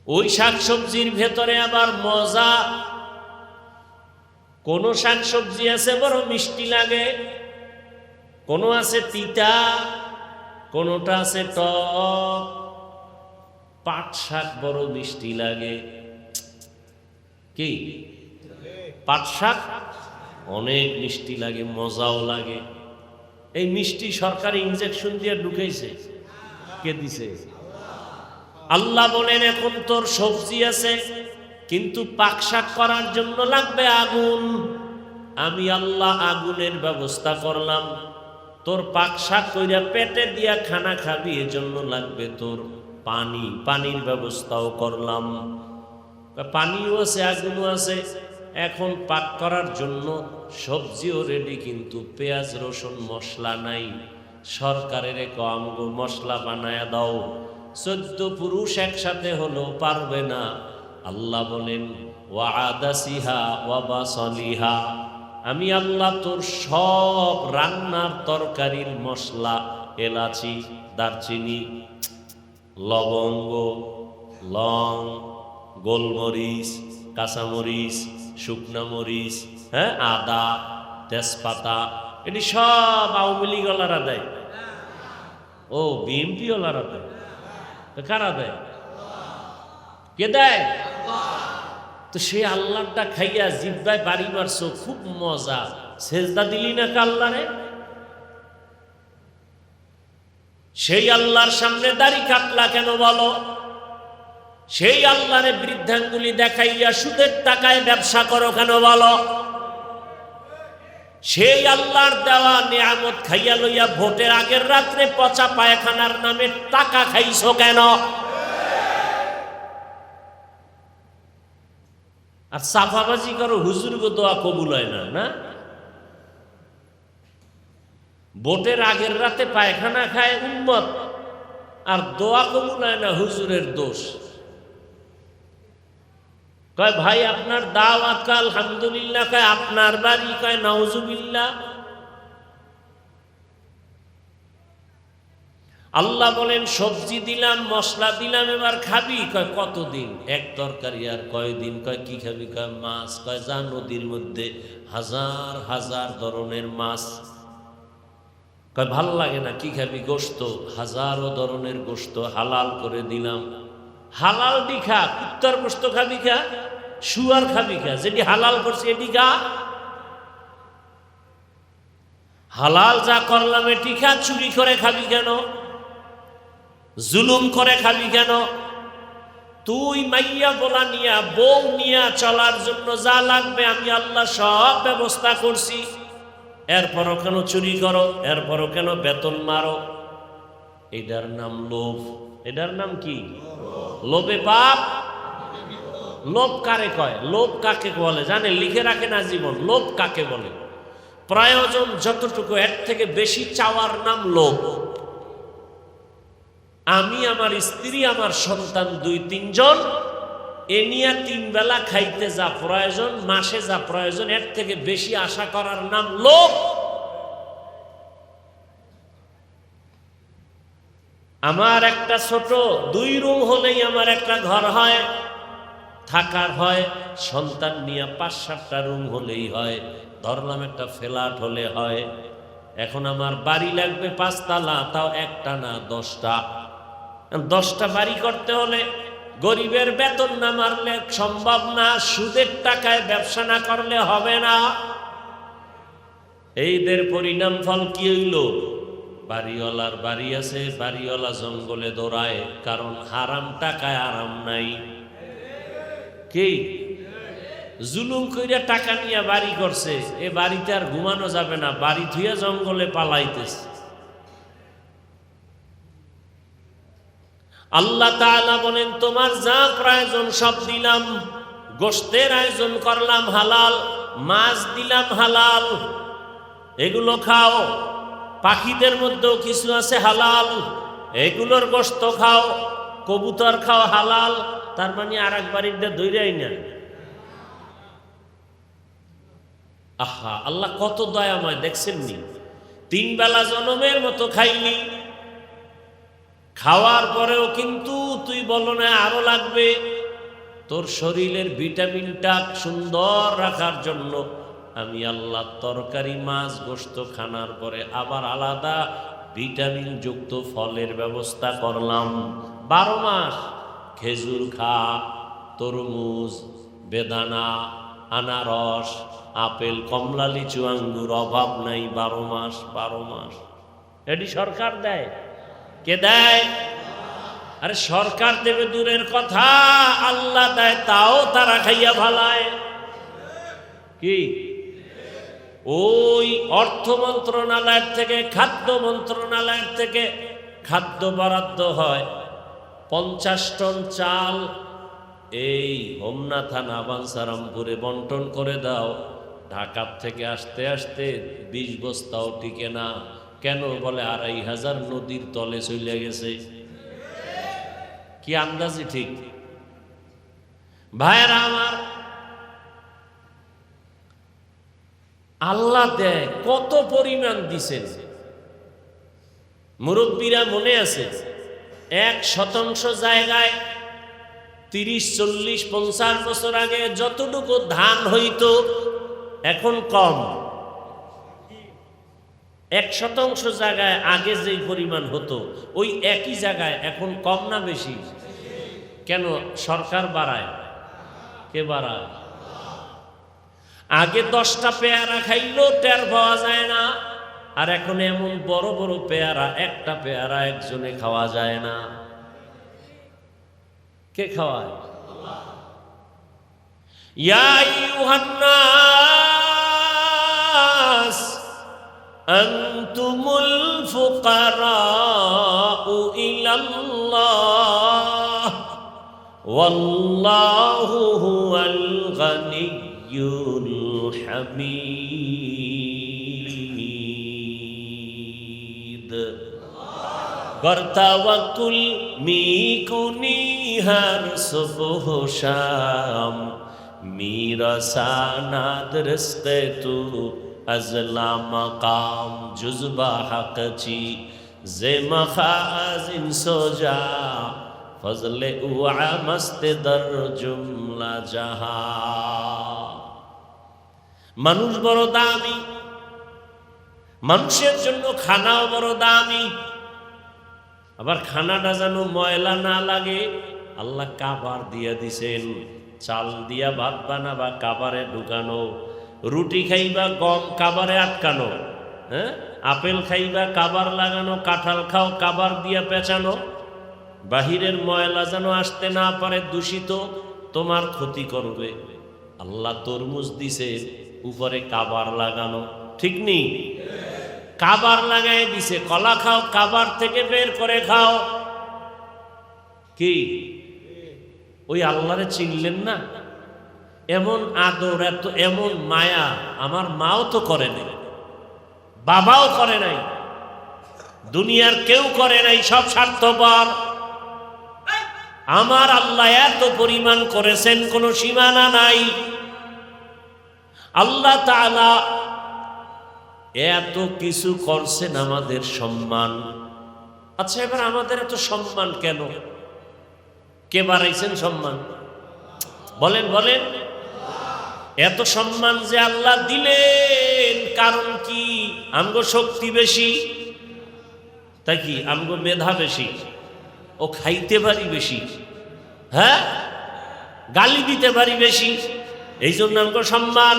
ওই শাক সবজির ভেতরে আবার মজা। কোন শাক সবজি আছে বড় মিষ্টি লাগে, কোন আছে তিতা, কোনটা আছে টক। পাট শাক বড় মিষ্টি লাগে। কি পাট শাক অনেক মিষ্টি লাগে, মজাও লাগে। এই মিষ্টি সরকারি ইনজেকশন দিয়ে ঢুকেছে। কে দিছে? আল্লাহ বলেন, এখন তোর সবজি আছে, কিন্তু পাক শাক করার জন্য লাগবে আগুন। আমি আল্লাহ আগুনের ব্যবস্থা করলাম। তোর পাক শাক কইরা পেটে দিয়া খানা খাবি, এজন্য লাগবে তোর পানি। পানির ব্যবস্থাও করলাম। পানিও আছে, আগুনও আছে। এখন পাক করার জন্য সবজিও রেডি, কিন্তু পেঁয়াজ রসুন মশলা নাই। সরকারের আমগো মশলা বানায়া দাও। 14 পুরুষ একসাথে হলো পারবে না। আল্লাহ বলেন ওয়াদাসিহা ওয়াবাসলিহা, আমি আল্লাহ তোর সব রান্নার তরকারির মশলা, এলাচি, দারচিনি, লবঙ্গ, লং, গোলমরিচ, কাঁচামরিচ, শুকনা মরিচ, হ্যাঁ, আদা, তেজপাতা, এটি সব আওয়ামী লীগ ওলারা দেয়। ও বিএনপি ওলারা দেয়? কারা দেয়? কে দেয়? তো সে আল্লাহটা খাইয়া জিব্বায় বাড়ি মারছো, খুব মজা। সেজদা দিলি না আল্লাহরে? সেই আল্লাহর সামনে দাড়ি কাটলা কেন বলো? সেই আল্লাহরে বৃদ্ধাঙ্গুলি দেখাইয়া সুদের টাকায় ব্যবসা করো কেন বলো? সেই আল্লাহর দেওয়া নিয়ামত খাইয়া লইয়া ভোটের আগের রাত্রে পচা পায়খানার নামে টাকা খাইছো কেন? আর সাফাবাজি করো, হুজুর গো দোয়া কবুল হয় না। না, ভোটের আগের রাতে পায়খানা খায় উম্মত, আর দোয়া কবুল হয় না, হুজুরের দোষ। কয় ভাই আপনার দাওয়াত, কয় আলহামদুলিল্লাহ। কয় আপনার বাড়ি? কয় নাউজুবিল্লাহ। আল্লাহ বলেন সবজি দিলাম, মশলা দিলাম, এবার খাবি? কয় কতদিন? এক তরকারি। আর কয়দিন? কয় কি খাবি? কয় মাছ। কয় যা, নদীর মধ্যে হাজার হাজার ধরনের মাছ। কয় ভাল লাগে না, কি খাবি? গোশত। হাজারো ধরনের গোশত হালাল করে দিলাম। হালাল দি খা, কুত্তার গোশত খাবি খা, শুয়ার খাবি খা, যেটি হালাল করছে এটি খা। হালাল যা করলাম এটি খা। চুরি করে খাবি কেন? জুলুম করে খাবি কেন? তুই মাইয়া বলা নিয়া, বউ নিয়া চলার জন্য যা লাগবে আমি আল্লাহ সব ব্যবস্থা করছি। এরপরও কেন চুরি করো? এরপরও কেন বেতন মারো? এটার নাম লোভ। এটার নাম কি? লোভে পাপ। লোভ কারে কয়? লোভ কাকে বলে জানে? লিখে রাখে না জীবন। লোভ কাকে বলে? প্রয়োজন যতটুকু, এর থেকে বেশি চাওয়ার নাম লোভ। আমি, আমার স্ত্রী, আমার সন্তান 2-3 জন, এ নিয়ে 3 বেলা খাইতে যা প্রয়োজন, মাসে যা প্রয়োজন, এর থেকে বেশি আশা করার নাম লোভ। আমার একটা ছোট 2 রুম হলেই আমার একটা ঘর হয়, থাকার হয়। সন্তান নিয়ে 5-7টা রুম হলেই হয়। ধরলাম একটা ফ্ল্যাট হলে হয়। এখন আমার বাড়ি লাগবে 5 তলা, তাও একটা না 10টা। 10টা বাড়ি করতে হলে গরিবের বেতন না মারলে সম্ভব না। সুদের টাকায় ব্যবসা না করলে হবে না। এইদের পরিণাম ফল কি হইল? বাড়িওয়ালার বাড়ি আছে, বাড়িওয়ালা জঙ্গলে দৌড়ায়, কারণ হারাম টাকায় আরাম নাই। কি জুলুম কইরা টাকা নিয়ে বাড়ি করছে, এ বাড়িতে আর ঘুমানো যাবে না, বাড়ি ধুয়ে জঙ্গলে পালাইতেছে। আল্লাহ তাআলা বলেন তোমার যা প্রয়োজন সব দিলাম। গোশতের আয়োজন করলাম হালাল, মাছ দিলাম হালাল, এগুলো খাও। পাখিদের মধ্যেও কিছু আছে হালাল, এগুলোর গোশত খাও। কবুতর খাও হালাল। তার মানে আর এক বাড়িতে ধৈরাই না। আহা, আল্লাহ কত দয়াময় দেখছেননি? 3 বেলা জনমের মতো খাইনি, খাওয়ার পরেও কিন্তু তুই বলো না আরো লাগবে। তোর শরীরের ভিটামিনটা সুন্দর রাখার জন্য আমি আল্লাহ তরকারি, মাছ, গোশত খানার পরে আবার আলাদা ভিটামিন যুক্ত ফলের ব্যবস্থা করলাম। 12 মাস খেজুর খা, তরমুজ, বেদানা, আনারস, আপেল, কমলা, লিচু, আঙ্গুর, অভাব নাই। 12 মাস, 12 মাস। এটি সরকার দেয়। কে দেয়? আরে সরকার দেবে দূরের কথা, আল্লাহ দেয়, তাও তারা খাইয়া ভালায়। কি ওই অর্থ মন্ত্রণালয়ের থেকে, খাদ্য মন্ত্রণালয়ের থেকে খাদ্য বরাদ্দ হয়। 50 টন চাল এই হোমনা থানা বাঞ্ছারামপুরে বন্টন করে দাও। ঢাকার থেকে আসতে আসতে 20 বস্তাও টিকে না। কেন? বলে 2500 নদীর তলে চলে গেছে। কি আন্দাজি ঠিক? ভাইরা আমার, আল্লাহ দেয় কত পরিমাণ দিছেন। মুরব্বীরা মনে আছে 1% জায়গায় 30, 40, 50 বছর আগে যতটুকু ধান হইতো এখন কম। 1% জায়গায় আগে যেই পরিমাণ হতো ওই একই জায়গায় এখন কম না বেশি? কেন? সরকার বাড়ায়। কে বাড়ায়? আগে 10টা পেয়ারা খাইলেও টের পাওয়া যায় না, আর এখন এমন বড় বড় পেয়ারা, একটা পেয়ারা একজনে খাওয়া যায় না। কে খাওয়ায়? ইয়া আইয়ুহান নাস আনতুমুল ফুকারাউ ইলাল্লাহ ওয়াল্লাহু হুয়াল গানিয়্যুল হামিদ। গর্তাওয়াকুল মিকুনি হর সুবহ শাম মিরাসানাদ রিজকে তু আজলা মাকাম জুজবা হকচি জে মখাজিন সোজা ফজলে উআ মস্ত দর জুমলা জাহা। মানুষ বড় দামি, মানুষের জন্য খানাও বড় দামি। আবার খানাটা যেন ময়লা না লাগে, আল্লাহ কাবার দিয়া দিছেন। চাল দিয়া ভাত বানাবা, কাবারে ঢুকানো। রুটি খাইবা, গম কাবারে আটকানো। হ্যাঁ, আপেল খাইবা, কাবার লাগানো। কাঁঠাল খাও, কাবার দিয়া পেঁচানো। বাহিরের ময়লা যেন আসতে না পারে, দূষিত, তোমার ক্ষতি করবে। আল্লাহ তরমুজ দিছে, উপরে কাবার লাগানো। ঠিক নেই? কাবার লাগাই দিছে। কলা খাও, কাবার থেকে বের করে খাও। কি ওই আল্লাহরে চিনলেন না? এমন আদর, এত এমন মায়া আমার মাও তো করে নাই, বাবাও করে নাই, দুনিয়ার কেউ করে নাই। সব স্বার্থপর। আমার আল্লাহ এত পরিমাণ করেছেন, কোনো সীমানা নাই। আল্লাহ তাআলা এত কিছু করছেন আমাদের সম্মান। আচ্ছা, এবার আমাদের এত সম্মান কেন? কে বাড়াইছেন সম্মান? বলেন বলেন। এত সম্মান যে আল্লাহ দিলেন, কারণ কি? আমগো শক্তি বেশি, তাই কি? আমগো মেধা বেশি, ও খাইতে পারি বেশি, হ্যাঁ, গালি দিতে পারি বেশি, এই জন্য আমগো সম্মান।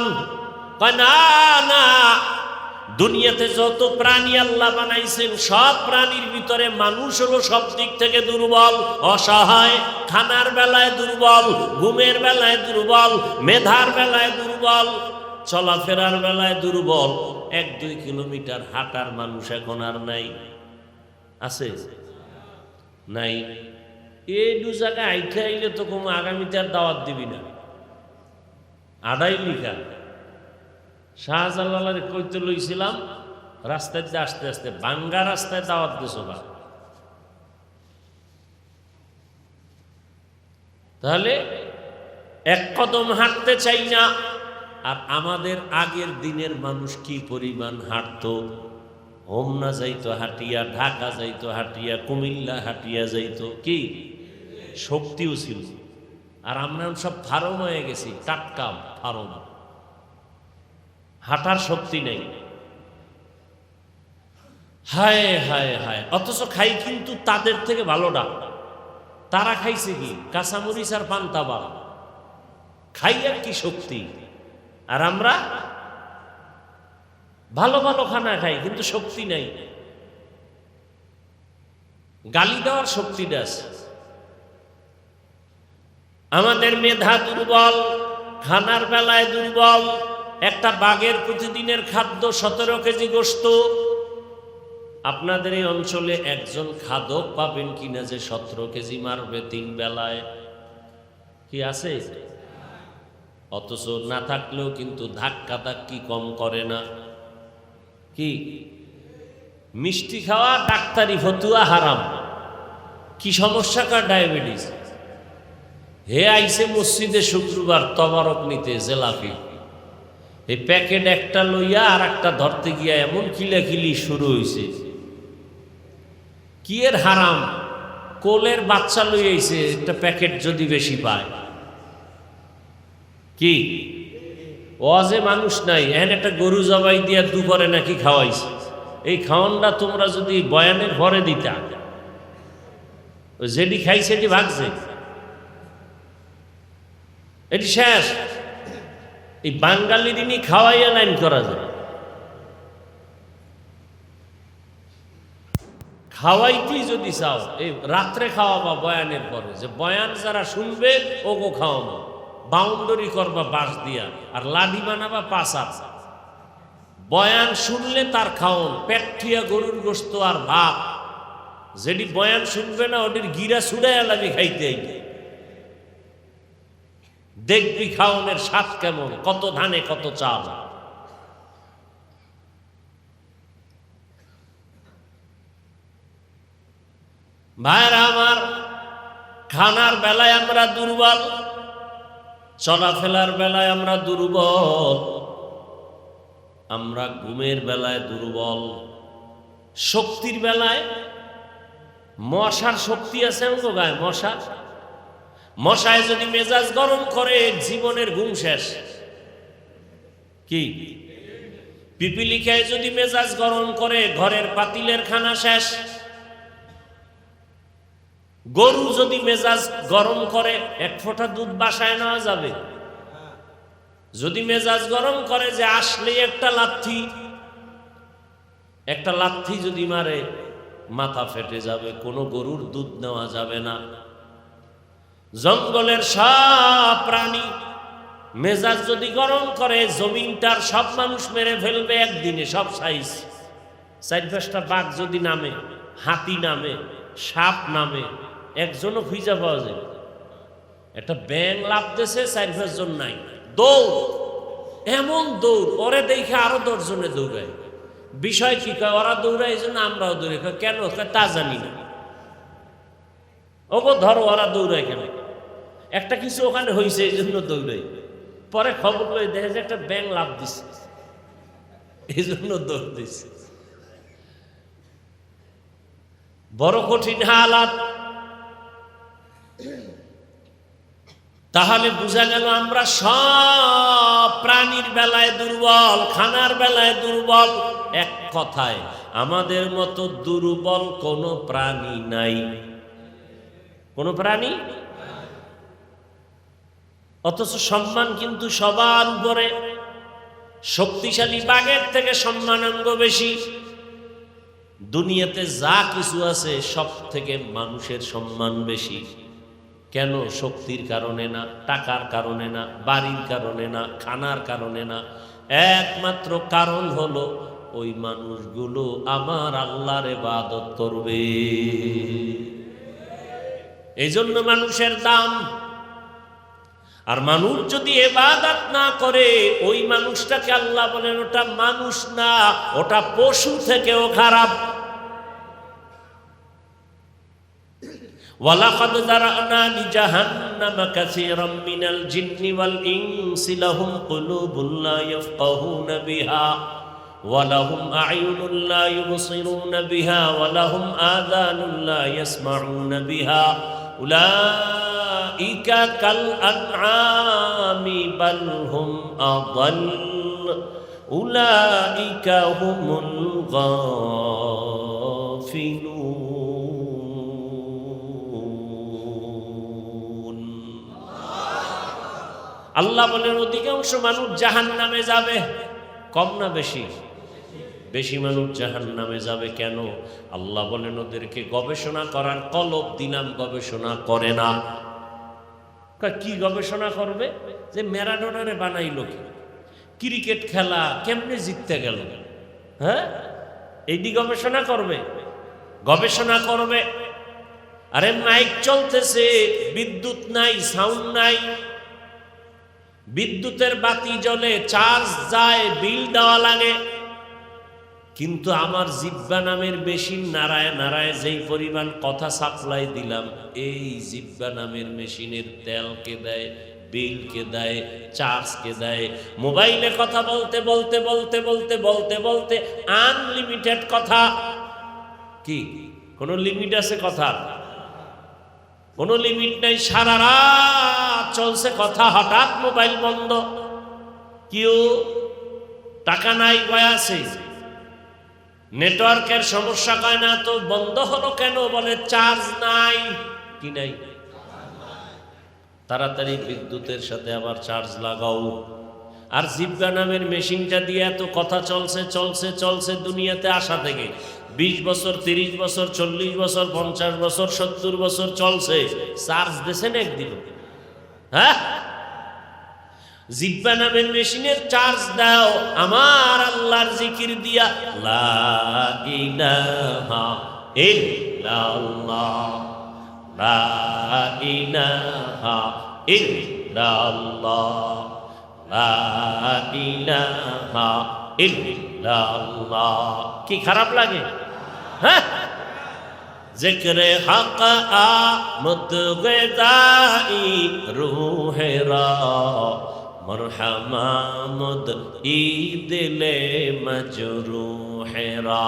না না, দুনিয়াতে যত প্রাণী আল্লাহ বানাইছেন, সব প্রাণীর ভিতরে মানুষ হলো সব দিক থেকে দুর্বল, অসহায়। খানার বেলায় দুর্বল, ঘুমের বেলায় দুর্বল, মেধার বেলায় দুর্বল, চলাফেরার বেলায় দুর্বল। 1-2 কিলোমিটার হাঁটার মানুষ এখন আর নাই। আছে? নাই। এই 2 জায়গায় আইতে আইলে তো কোনো আগামীতে আর দাওয়াত দিবি না। আড়াই লিখা শাহজালালের কইতে লইছিলাম, রাস্তায় আস্তে আস্তে বাঙ্গা রাস্তায় দাওয়াত দিছো না। তাহলে 1 কদম হাঁটতে চাই না। আর আমাদের আগের দিনের মানুষ কি পরিমাণ হাঁটতো। হোমনা যাইতো হাঁটিয়া, ঢাকা যাইতো হাঁটিয়া, কুমিল্লা হাঁটিয়া যাইতো। কি শক্তিও ছিল। আর আমরা সব ফার্ম হয়ে গেছি, টাটকা ফার্ম, হাঁটার শক্তি নেই। হায় হায় হায়। অথচ খাই কিন্তু তাদের থেকে ভালোটা। তারা খাইছে কি? কাঁচামরিচ আর পান্তাবা। খাই আর কি শক্তি। আর আমরা ভালো ভালো খানা খাই, কিন্তু শক্তি নাই। গালি দেওয়ার শক্তিটা আছে। আমাদের মেধা দুর্বল, খানার বেলায় দুর্বল। একটা বাঘের প্রতিদিনের খাদ্য 17 কেজি গোশত। আপনাদের এই অঞ্চলে একজন খাদক পাবেন কিনা যে 17 কেজি মারবে 3 বেলায়? কি আছে? অথচ না থাকলেও কিন্তু ধাক্কা ধাক্কি কম করে না। কি মিষ্টি খাওয়া ডাক্তারি ফতুয়া হারাম। কি সমস্যা? কার ডায়াবেটিস। হে আইসে মসজিদে শুক্রবার তবারক নিতে জেলাপি, এই প্যাকেট একটা লইয়া আর একটা ধরতে গিয়া এমন খিলাখিলি শুরু হয়েছে। কি এর হারাম? কোলের বাচ্চা লইয়াছে একটা প্যাকেট যদি বেশি পায়। কি ওয়াজে মানুষ নাই, এখন একটা গরু জবাই দিয়া দুপুরে নাকি খাওয়াইছে। এই খাওয়ানটা তোমরা যদি বয়ানের ভরে দিতা, যেটি খাই সেটি ভাগছে, এটি শেষ। এই বাঙালির ইনি খাওয়াইয়া লাইন করা যায়। খাওয়াইতেই যদি চাও এই রাত্রে খাওয়াবা বয়ানের পরে, যে বয়ান যারা শুনবে ওগো খাওয়াবো, বাউন্ডারি করবা বাঁশ দিয়া, আর লাঠি বানাবা পাশা। বয়ান শুনলে তার খাওন পেট্টিয়া গরুর গোস্ত আর ভাত। যেটি বয়ান শুনবে না ওটির গিরা ছুড়াইয়া লাগে খাইতে। দেখবি খাওনের স্বাদ কেমন, কত ধানে কত চাল। ভাইরা আমার, খানার বেলায় আমরা দুর্বল, চলাফেরার বেলায় আমরা দুর্বল, আমরা ঘুমের বেলায় দুর্বল, শক্তির বেলায় মশার শক্তি আছে আমাকে গায়ে। মশায় যদি মেজাজ গরম করে জীবনের ঘুম শেষ। কি পিপিলিকায় যদি মেজাজ গরম করে ঘরের পাতিলের খানা শেষ। গরু যদি মেজাজ গরম করে এক ফোঁটা দুধ বাসায় নেওয়া যাবে। যদি মেজাজ গরম করে যে আসলেই একটা লাথি যদি মারে মাথা ফেটে যাবে, কোনো গরুর দুধ নেওয়া যাবে না। জঙ্গলের সব প্রাণী মেজাজ যদি গরম করে জমিনটার সব মানুষ মেরে ফেলবে একদিনে, সব সাইজ। 4-5টা বাঘ যদি নামে, হাতি নামে, সাপ নামে, একজনও খুঁজে পাওয়া যায়। একটা ব্যাং লাভ দিয়েছে, 4-5 জন নাই, দৌড়, এমন দৌড়, ওরে দেখে আরো 10 জনে দৌড়ায়। বিষয় কি কয়? ওরা দৌড়ায় এই জন্য আমরাও দৌড়ে। কেন? তা জানি না। ওগো ধরো, ওরা দৌড়ায় কেন? একটা কিছু ওখানে হয়েছে এই জন্য দৌড়াই। পরে খবর লই দেখে যে একটা ব্যাং লাভ দিচ্ছে, এই জন্য দৌড় দিচ্ছে। বড় কঠিন হালাত। তাহলে বোঝা গেল আমরা সব প্রাণীর বেলায় দুর্বল, খানার বেলায় দুর্বল। এক কথায় আমাদের মতো দুর্বল কোনো প্রাণী নাই, কোনো প্রাণী। অথচ সম্মান কিন্তু সবার উপরে। শক্তিশালী বাঘের থেকে সম্মানাঙ্গ বেশি। দুনিয়াতে যা কিছু আছে সব থেকে মানুষের সম্মান বেশি। কেন? শক্তির কারণে না, টাকার কারণে না, বাড়ির কারণে না, খানার কারণে না। একমাত্র কারণ হলো ওই মানুষগুলো আমার আল্লাহর ইবাদত করবে। এই জন্য মানুষের দাম। আর মানুষ যদি ইবাদত না করে, ওই মানুষটাকে আল্লাহ বলেন ওটা মানুষ না, ওটা পশু থেকেও খারাপ। ওয়ালাকাদ যারানা লিজাহান্নামা কাসীরাম মিনাল জিন্নি ওয়াল ইনসি লাহুম কুলুবুন লা ইয়াফকাহুনা বিহা ওয়া লাহুম আ'য়ুনুন লা ইউবসিরুনা বিহা ওয়া লাহুম আযানুন লা ইয়াসমাউনা বিহা উলাইকা কাল আনআমি বাল হুম আযাল উলাইকা হুমুল গাফিলুন। আল্লাহ বলেন অধিকাংশ মানুষ জাহান্নামে যাবে। কম না বেশি? বেশি মানুষ জাহান্নামে যাবে। কেন? আল্লাহ বলেন ওদেরকে গবেষণা করার কলব দিলাম, গবেষণা করে না। কি গবেষণা করবে? যে ম্যারাডোনারে বানাইলো কি, ক্রিকেট খেলা কেমনে জিততে গেল, হ্যাঁ, এইটি গবেষণা করবে। গবেষণা করবে আরে মাইক চলতেছে, বিদ্যুৎ নাই, সাউন্ড নাই, বিদ্যুতের বাতি জ্বলে, চার্জ যায়, বিল দেওয়া লাগে, কিন্তু আমার জিহ্বা নামের মেশিন নাড়ায় নাড়ায় যেই পরিমাণ কথা সাপ্লাই দিলাম, এই জিহ্বা নামের মেশিনের তেল কে দেয়, বিল কে দেয়, চার্জ কে দেয়। মোবাইলে কথা বলতে বলতে বলতে বলতে বলতে বলতে আনলিমিটেড কথা। কি কোনো লিমিট আছে কথার? কোনো লিমিট নাই। সারা রাত চলছে কথা, হঠাৎ মোবাইল বন্ধ। কেউ টাকা নাই কয় আছে, নেটওয়ার্কের সমস্যা কয় না তো বন্ধ হলো কেন, বলে চার্জ নাই। কি নাই? তাড়াতাড়ি বিদ্যুতের সাথে আবার চার্জ লাগাও। আর জিহ্বা নামের মেশিনটা দিয়ে এত কথা চলছে চলছে চলছে দুনিয়াতে আসা থেকে 20 বছর, 30 বছর, 40 বছর, 50 বছর, 70 বছর চলছে, চার্জ দিয়েছেন একদিন? হ্যাঁ, জিহ্বা নামের মেশিনের চার্জ দাও আমার আল্লাহর জিকির দিয়া। লা ইলাহা ইল্লাল্লাহ, লা ইলাহা ইল্লাল্লাহ, লা ইলাহা ইল্লাল্লাহ। কি খারাপ লাগে? হ্যাঁ, জিক্রে হক আমদ গদাই রূহেরা মরহমামদ ঈদলে মজরুহেরা।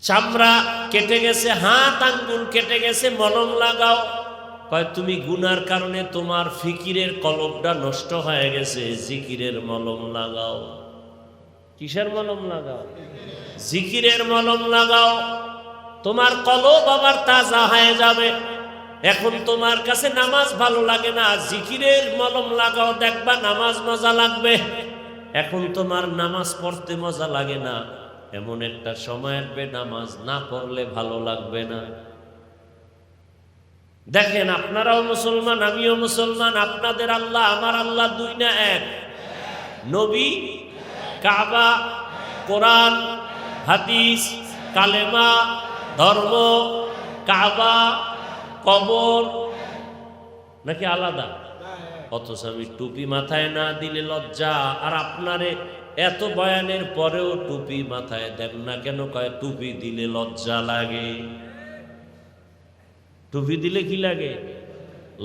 চামড়া কেটে গেছে, হাত আঙ্গুল কেটে গেছে, মলম লাগাও। কয় তুমি গুনার কারণে তোমার ফিকিরের কলবটা নষ্ট হয়ে গেছে, জিকিরের মলম লাগাও। কিসের মলম লাগাও? জিকিরের মলম লাগাও, তোমার কলব আবার তাজা হয়ে যাবে। এখন তোমার কাছে নামাজ ভালো লাগে না, জিকিরের মলম লাগাও, দেখবা নামাজ মজা লাগবে। এখন তোমার নামাজ পড়তে মজা লাগে না, এমন একটা সময় আসবে নামাজ না পড়লে ভালো লাগবে না। দেখেন, আপনারাও মুসলমান, আমিও মুসলমান, আপনাদের আল্লাহ আমার আল্লাহ দুই না এক? নবী, কাবা, কোরআন, হাদিস, কালেমা, ধর্ম, কাবা, কবর নাকি আলাদা? অথচ আমি টুপি মাথায় না দিলে লজ্জা। আর আপনারে এত বয়ানের পরেও টুপি মাথায় দেন না কেন? কয় টুপি দিলে লজ্জা লাগে। টুপি দিলে কি লাগে?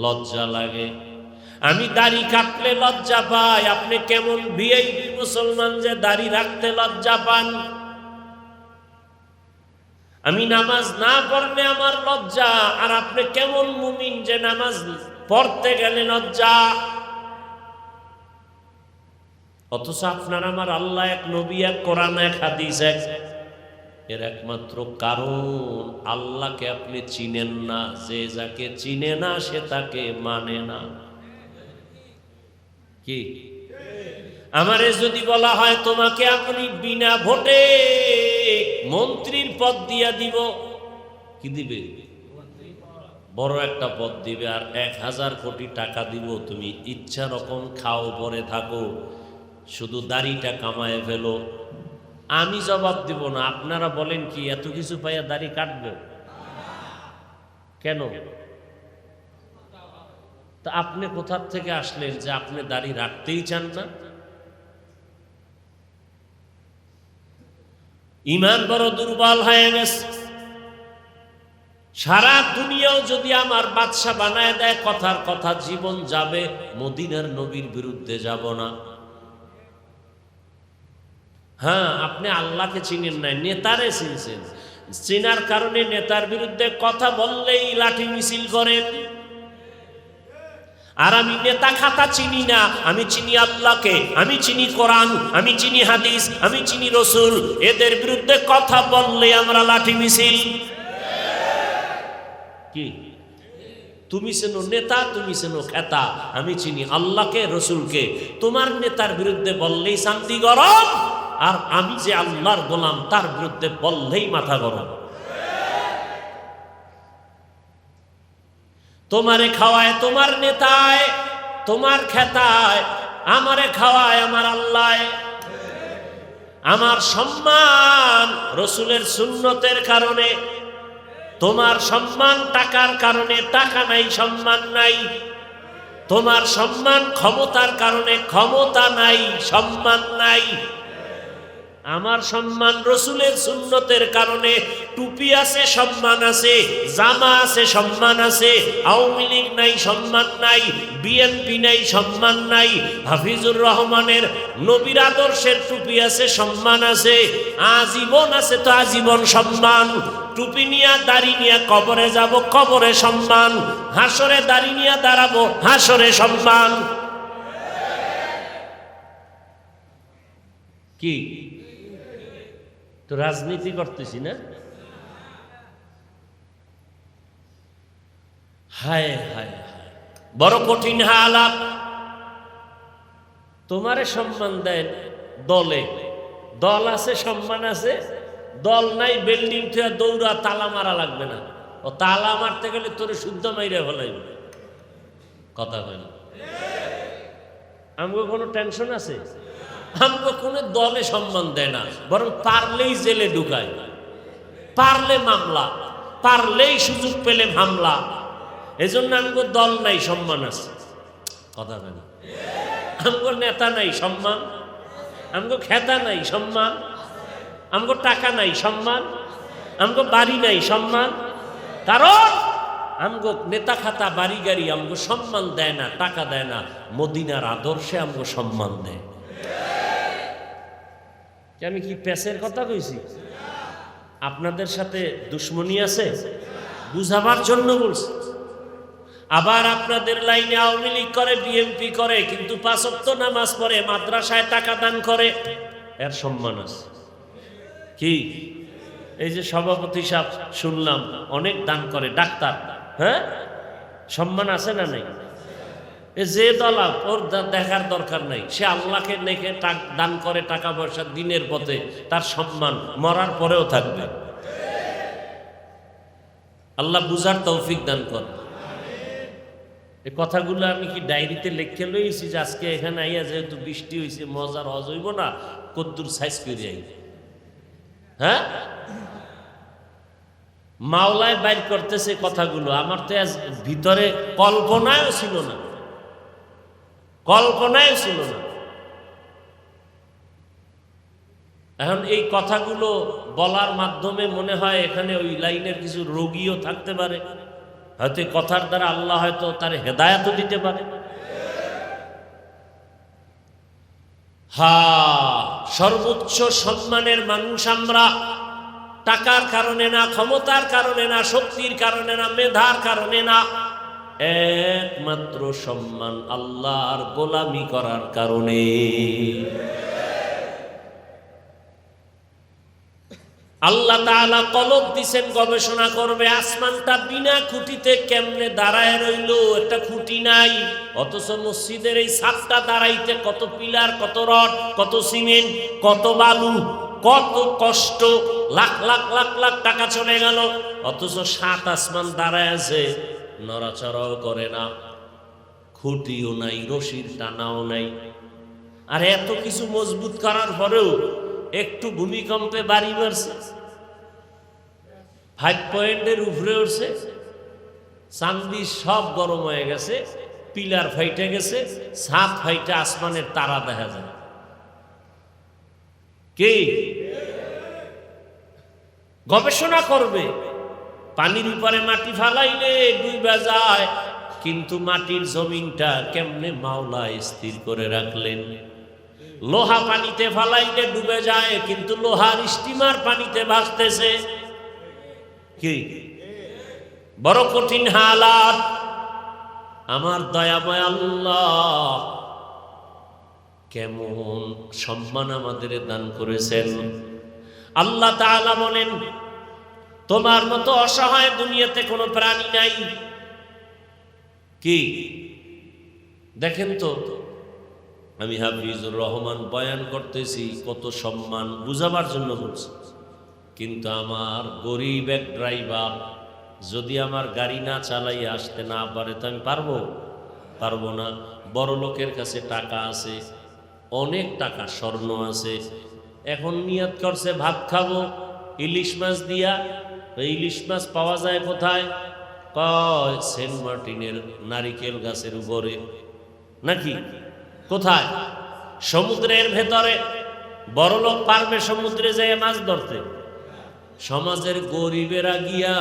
লজ্জা লাগে। আমি দাড়ি কাটলে লজ্জা পাই, আপনি কেমন ভিআইপি মুসলমান যে দাড়ি রাখতে লজ্জা পান? আমি নামাজ না পড়লে আমার লজ্জা, আর আপনি কেমন মুমিন যে নামাজ পড়তে গেলে লজ্জা? অথচ আপনার আমার আল্লাহ এক, নবী এক, কোরআন এক, হাদিস এক। এর একমাত্র কারণ আল্লাহকে আপনি চিনেন না। যে যাকে চিনে না সে তাকে মানে না। কি আমারে যদি বলা হয় তোমাকে আপনি বিনা ভোটে মন্ত্রীর পদ দিয়া দিব, কি দিবে? বড় একটা পদ দিবে, আর 1000 কোটি টাকা দিব, তুমি ইচ্ছা রকম খাও, পরে থাকো, শুধু দাড়িটা কামায় ফেলো। আমি জবাব দিব না। আপনারা বলেন কি এত কিছু পাইয়া দাড়ি কাটবো কেন? তা আপনি কোথা থেকে আসলেন যে আপনি দাড়ি রাখতেই চান না? ইমান বড় দুর্বল হয়ে গেছে। সারা দুনিয়াও যদি আমার বাদশা বানায় দেয়, কথার কথা জীবন যাবে, মদিনার নবীর বিরুদ্ধে যাব না। হ্যাঁ, আপনি আল্লাহকে চিনেন নাই, নেতারে চিনছেন। চিনার কারণে নেতার বিরুদ্ধে কথা বললেই লাঠি মিছিল করেন। আর আমি নেতা খাতা চিনি না, আমি চিনি আল্লাহকে, আমি চিনি কোরআন, আমি চিনি হাদিস, আমি চিনি রসুল। এদের বিরুদ্ধে কথা বললে আমরা লাঠি মিছিল। কি তুমি চেনো নেতা, তুমি চেনো খেতা, আমি চিনি আল্লাহকে, রসুলকে। তোমার নেতার বিরুদ্ধে বললেই শান্তি গরম, আর আমি যে আল্লাহর গোলাম তার বিরুদ্ধে বললেই মাথা গরম। তোমারে খাওয়ায় তোমার নেতায়, তোমার খেতায়, আমারে খাওয়ায় আমার আল্লাহ। আমার সম্মান রসুলের সুন্নতের কারণে, তোমার সম্মান টাকার কারণে টাকা নাই, সম্মান নাই। তোমার সম্মান ক্ষমতার কারণে ক্ষমতা নাই, সম্মান নাই। আমার সম্মান রসুলের সুন্নতের কারণে টুপি আছে, সম্মান আছে, জামা আছে, সম্মান আছে। আওয়ামী লীগ নাই, সম্মান নাই। বিএনপি নাই, সম্মান নাই। হাফিজুর রহমানের নবীর আদর্শের টুপি আছে, সম্মান আছে। আজীবন আছে তো আজীবন সম্মান। টুপি নিয়ে দাড়ি নিয়ে কবরে যাব, কবরে সম্মান। হাসরে দাড়ি নিয়ে দাঁড়াবো, হাসরে সম্মান। কি তো রাজনীতি করতেছি না? হায় হায় হায়, বড় কঠিন হালাত। তোমারে সম্মান দেন দলে, দল আছে, সম্মান আছে। দল নাই, বিল্ডিং থেকে দৌড়া তালা মারা লাগবে না। ও তালা মারতে গেলে তোরে শুদ্ধ মাইরে ফেলাইবে। কথা হয় না? আমাকে কোনো টেনশন আছে? আমাকে কোনো দলে সম্মান দেয় না, বরং পারলেই জেলে ঢুকায়, পারলে মামলা, পারলেই সুযোগ পেলে হামলা। এজন্য আমাকে দল নাই, সম্মান আছে। কথা হয় না? আমাকে নেতা নাই, সম্মান। আমাকে খেতা নাই, সম্মান। আমাকে টাকা নাই, সম্মান। আমাকে বাড়ি নাই, সম্মান। কারণ আমগো নেতা খাতা বাড়ি গাড়ি আমগো সম্মান দেয় না, টাকা দেয় না। মদিনার আদর্শে আমগো সম্মান দেয়। আমি কি পেশের কথা কইছি? আপনাদের সাথে দুশ্মনী আছে, বুঝাবার জন্য বলছি। আবার আপনাদের লাইনে আওয়ামী লীগ করে, বিএনপি করে, কিন্তু 5 ওয়াক্ত নামাজ পড়ে, মাদ্রাসায় টাকা দান করে, এর সম্মান আছে। কি এই যে সভাপতি সাহেব শুনলাম অনেক দান করে, ডাক্তার, হ্যাঁ, সম্মান আছে না নাই? যে দলাল, ওর দেখার দরকার নাই। সে আল্লাহকে নেকে দান করে টাকা পয়সা দিনের পথে, তার সম্মান মরার পরেও থাকবে। আল্লাহ বুঝার তৌফিক দান করে। এই কথাগুলো আমি কি ডায়েরিতে লিখে লইছি যে আজকে এখানে আইয়া যেহেতু বৃষ্টি হয়েছে, মজার হজ হইব না, কদ্দুর সাইজ করে আই। হ্যাঁ, মাওলায় বাইর করতেছে কথাগুলো। আমার তো ভিতরে কল্পনায়ও ছিল না, কল্পনায় ছিল না। এখন এই কথাগুলো বলার মাধ্যমে মনে হয় এখানে ওই লাইনের কিছু রোগীও থাকতে পারে, হয়তো কথার দ্বারা আল্লাহ হয়তো তার হেদায়েতও দিতে পারে। সর্বোচ্চ সম্মানের মানুষ আমরা, টাকার কারণে না, ক্ষমতার কারণে না, শক্তির কারণে না, মেধার কারণে না। একমাত্র সম্মান আল্লাহর গোলামি করার কারণে। আল্লাহ তাআলা কলব দিছেন, গবেষণা করবে আসমানটা বিনা খুঁটিতে কেমনে দাঁড়ায় রইল, একটা খুঁটি নাই। অথচ মসজিদের এই ছাদটা দাঁড়াইতে কত পিলার, কত রড, কত সিমেন্ট, কত বালু, কত কষ্ট, লাখ লাখ লাখ লাখ টাকা চলে গেল। অথচ 7 আসমান দাঁড়ায় আছে, নড়াচড়াও করে না, খুঁটিও নাই, রশির টানাও নাই। আর এত কিছু মজবুত করার পরেও একটু ভূমিকম্পে বাড়ি মারছে, 5 পয়েন্টের উপরে উঠছে, চান্দি সব গরম হয়ে গেছে, পিলার ফাইটে গেছে, ছাদ ফাইটে আসমানের তারা দেখা যায়। কি গবেষণা করবে? পানির উপরে মাটি ফালাইলে ডুইবা যায়, কিন্তু মাটির জমিনটা কেমনে মাওলা স্থির করে রাখলেন। লোহা পানিতে ফালাইলে ডুবে যায়, কিন্তু লোহার স্টিমার পানিতে ভাসতেছে। কি বড় কঠিন হালাত। আমার দয়াময় আল্লাহ কেমন সম্মান আমাদের দান করেছেন। আল্লাহ তাআলা বলেন, তোমার মতো অসহায় দুনিয়াতে কোনো প্রাণী নাই। কি দেখেন তো, আমি হাফিজুর রহমান বয়ান করতেছি, কত সম্মান বুঝাবার জন্য বলছি। কিন্তু আমার গরিব এক ড্রাইভার যদি আমার গাড়ি না চালাইয়া আসতে না পারে, তো আমি পারবো না। বড় লোকের কাছে টাকা আছে, অনেক টাকা, স্বর্ণ আছে, এখন নিয়ত করছে ভাত খাবো ইলিশ মাছ দিয়া, ইলিশ মাছ পাওয়া যায় কোথায়? কয় সেন্ট মার্টিনের নারিকেল গাছের উপরে। নাকি কোথায়? সমুদ্রের ভেতরে। বড়লোক পারবে সমুদ্রে যেয়ে মাছ ধরতে? সমাজের গরিবেরা গিয়া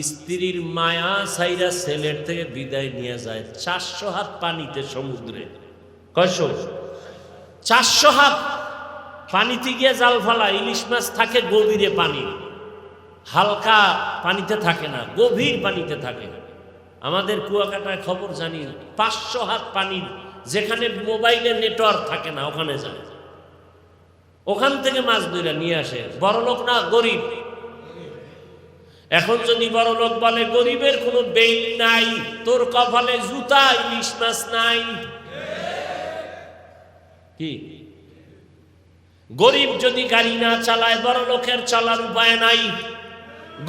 স্ত্রীর মায়া সাইরা ছেলের থেকে বিদায় নিয়ে যায় 400 হাত পানিতে সমুদ্রে। কয়শো? 400 হাত পানিতে গিয়ে জাল ফালা। ইলিশ মাছ থাকে গভীরে পানি, হালকা পানিতে থাকে না, গভীর পানিতে থাকে। আমাদের কুয়াকাটায় খবর জানি 500 হাত পানি, যেখানে মোবাইলে নেটওয়ার্ক থাকে না, ওখানে যায়। ওখান থেকে মাছ ধরে নিয়ে আসে। বড়লোক না গরিব? এখন যদি বড়লোক বলে গরিবের কোনো বেইল নাই, তোর কপালে জুতা, ইলিশ মাছ নাই। কি গরিব যদি গাড়ি না চালায়, বড়লোকের চলার উপায় নাই।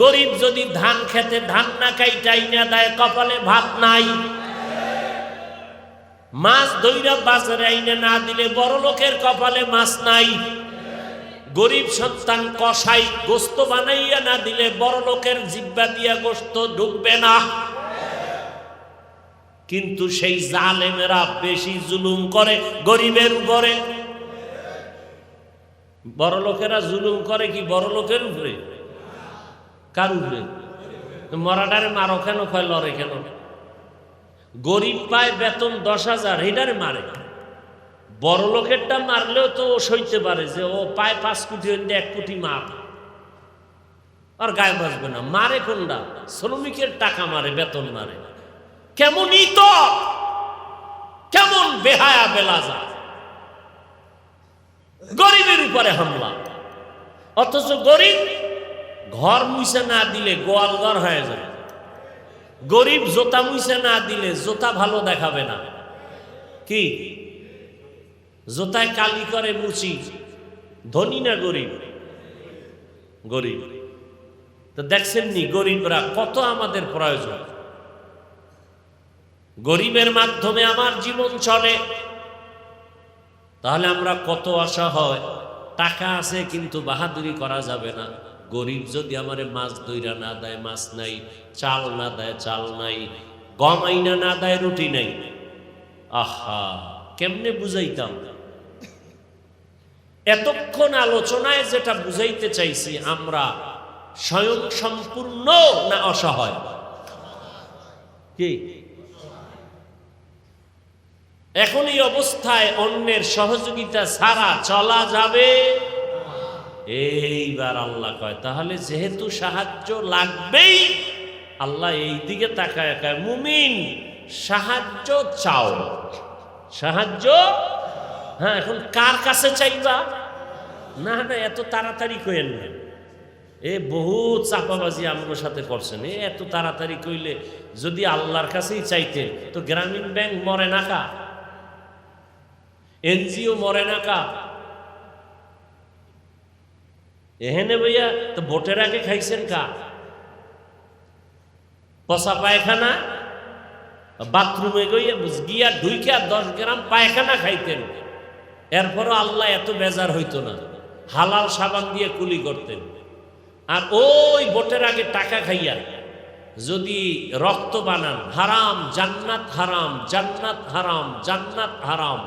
গরিব যদি ধান খেতে ধান না কাইটাই না দেয়, কপালে ভাত নাই। মাছ ধইরা বাজারে আইনে না দিলে বড়লোকের কপালে মাছ নাই। গরিব সন্তান কষাই গোস্ত বানাইয়া না দিলে বড়লোকের জিহ্বা দিয়া গোস্ত ঢুকবে না। কিন্তু সেই জালেমেরা বেশি জুলুম করে গরিবের উপরে। বড়লোকেরা জুলুম করে কি বড়লোকের উপরে? কার উপরে? মরাডারে মারো কেন, কয় লড়ে কেন? গরিব পায় বেতন 10,000, এটারে মারে। বড়লোকেরটা মারলেও তো ও সইতে পারে যে ও পায় 5 কোটি, 1 কোটি মার, আর গায়ে বাঁচবে না। মারে কোনটা? শ্রমিকের টাকা মারে, বেতন মারে। কেমনই তো, কেমন বেহায়া বেলাজা, গরিবের উপরে হামলা। অথচ গরিব ঘর মুছে না দিলে গোয়াল ঘর হয়ে যাবে। গরিব জোতা মুছে না দিলে জোতা ভালো দেখাবে না। কি জোতায় কালি করে মুচি? ধনী না গরিব? গরিব। তো দেখছেন নি গরিবরা কত আমাদের প্রয়োজন। গরিবের মাধ্যমে আমার জীবন চলে। তাহলে আমরা কত আশা হয়, টাকা আছে কিন্তু বাহাদুরি করা যাবে না। গরিব যদি আমারে মাছ দইরা না দেয়, মাছ নাই, চাল না দেয়, চাল নাই, গম আইনা না দেয়, রুটি নাই, আহা কেমনে বুঝাইতাম? এতক্ষণ আলোচনায় যেটা বুঝাইতে চাইছি, আমরা স্বয়ং সম্পূর্ণ না অসহায়? কি এখন এই অবস্থায় অন্যের সহযোগিতা ছাড়া চলা যাবে? এইবার আল্লাহ কয় তাহলে যেহেতু সাহায্য লাগবেই, আল্লাহ এই দিকে তাকায় কয় মুমিন সাহায্য চাও। সাহায্য, হ্যাঁ, এখন কার কাছে চাইবা? না না, এত তাড়াতাড়ি কইেন না। বহুত চাপাবাজি আমার সাথে করছেন। এত তাড়াতাড়ি কইলে যদি আল্লাহর কাছেই চাইতেন তো গ্রামীণ ব্যাংক মরে না কা, এনজিও মরে না কা? এহেনে ভাইয়া তো ভোটের আগে খাইছেন কা? পচা পায়খানা বাথরুমে গিয়া ঢুইকা 10 গ্রাম পায়খানা খাইতেন। এরপরও আল্লাহ এত বেজার হইতো না, হালাল সাবান দিয়ে কুলি করতেন। আর ওই ভোটের আগে টাকা খাইয়া যদি রক্ত বানান, হারাম জান্নাত, হারাম জান্নাত, হারাম জান্নাত, হারাম,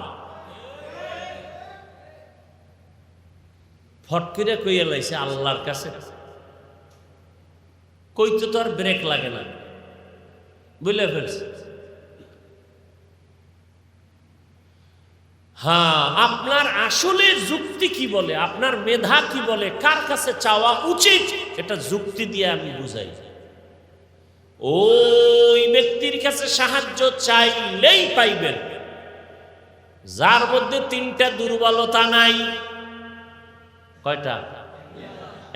ফট করে কইয়া লাইছে আল্লাহর কাছে। কইতে তো আর ব্রেক লাগে না, বুঝলে ফেলছে। হ্যাঁ, আপনার আসলে যুক্তি কি বলে, আপনার মেধা কি বলে, কার কাছে চাওয়া উচিত, এটা যুক্তি দিয়ে আমি বুঝাই। ওই ব্যক্তির কাছে সাহায্য চাইলেই পাইবেন যার মধ্যে 3টা দুর্বলতা নাই। কয়টা?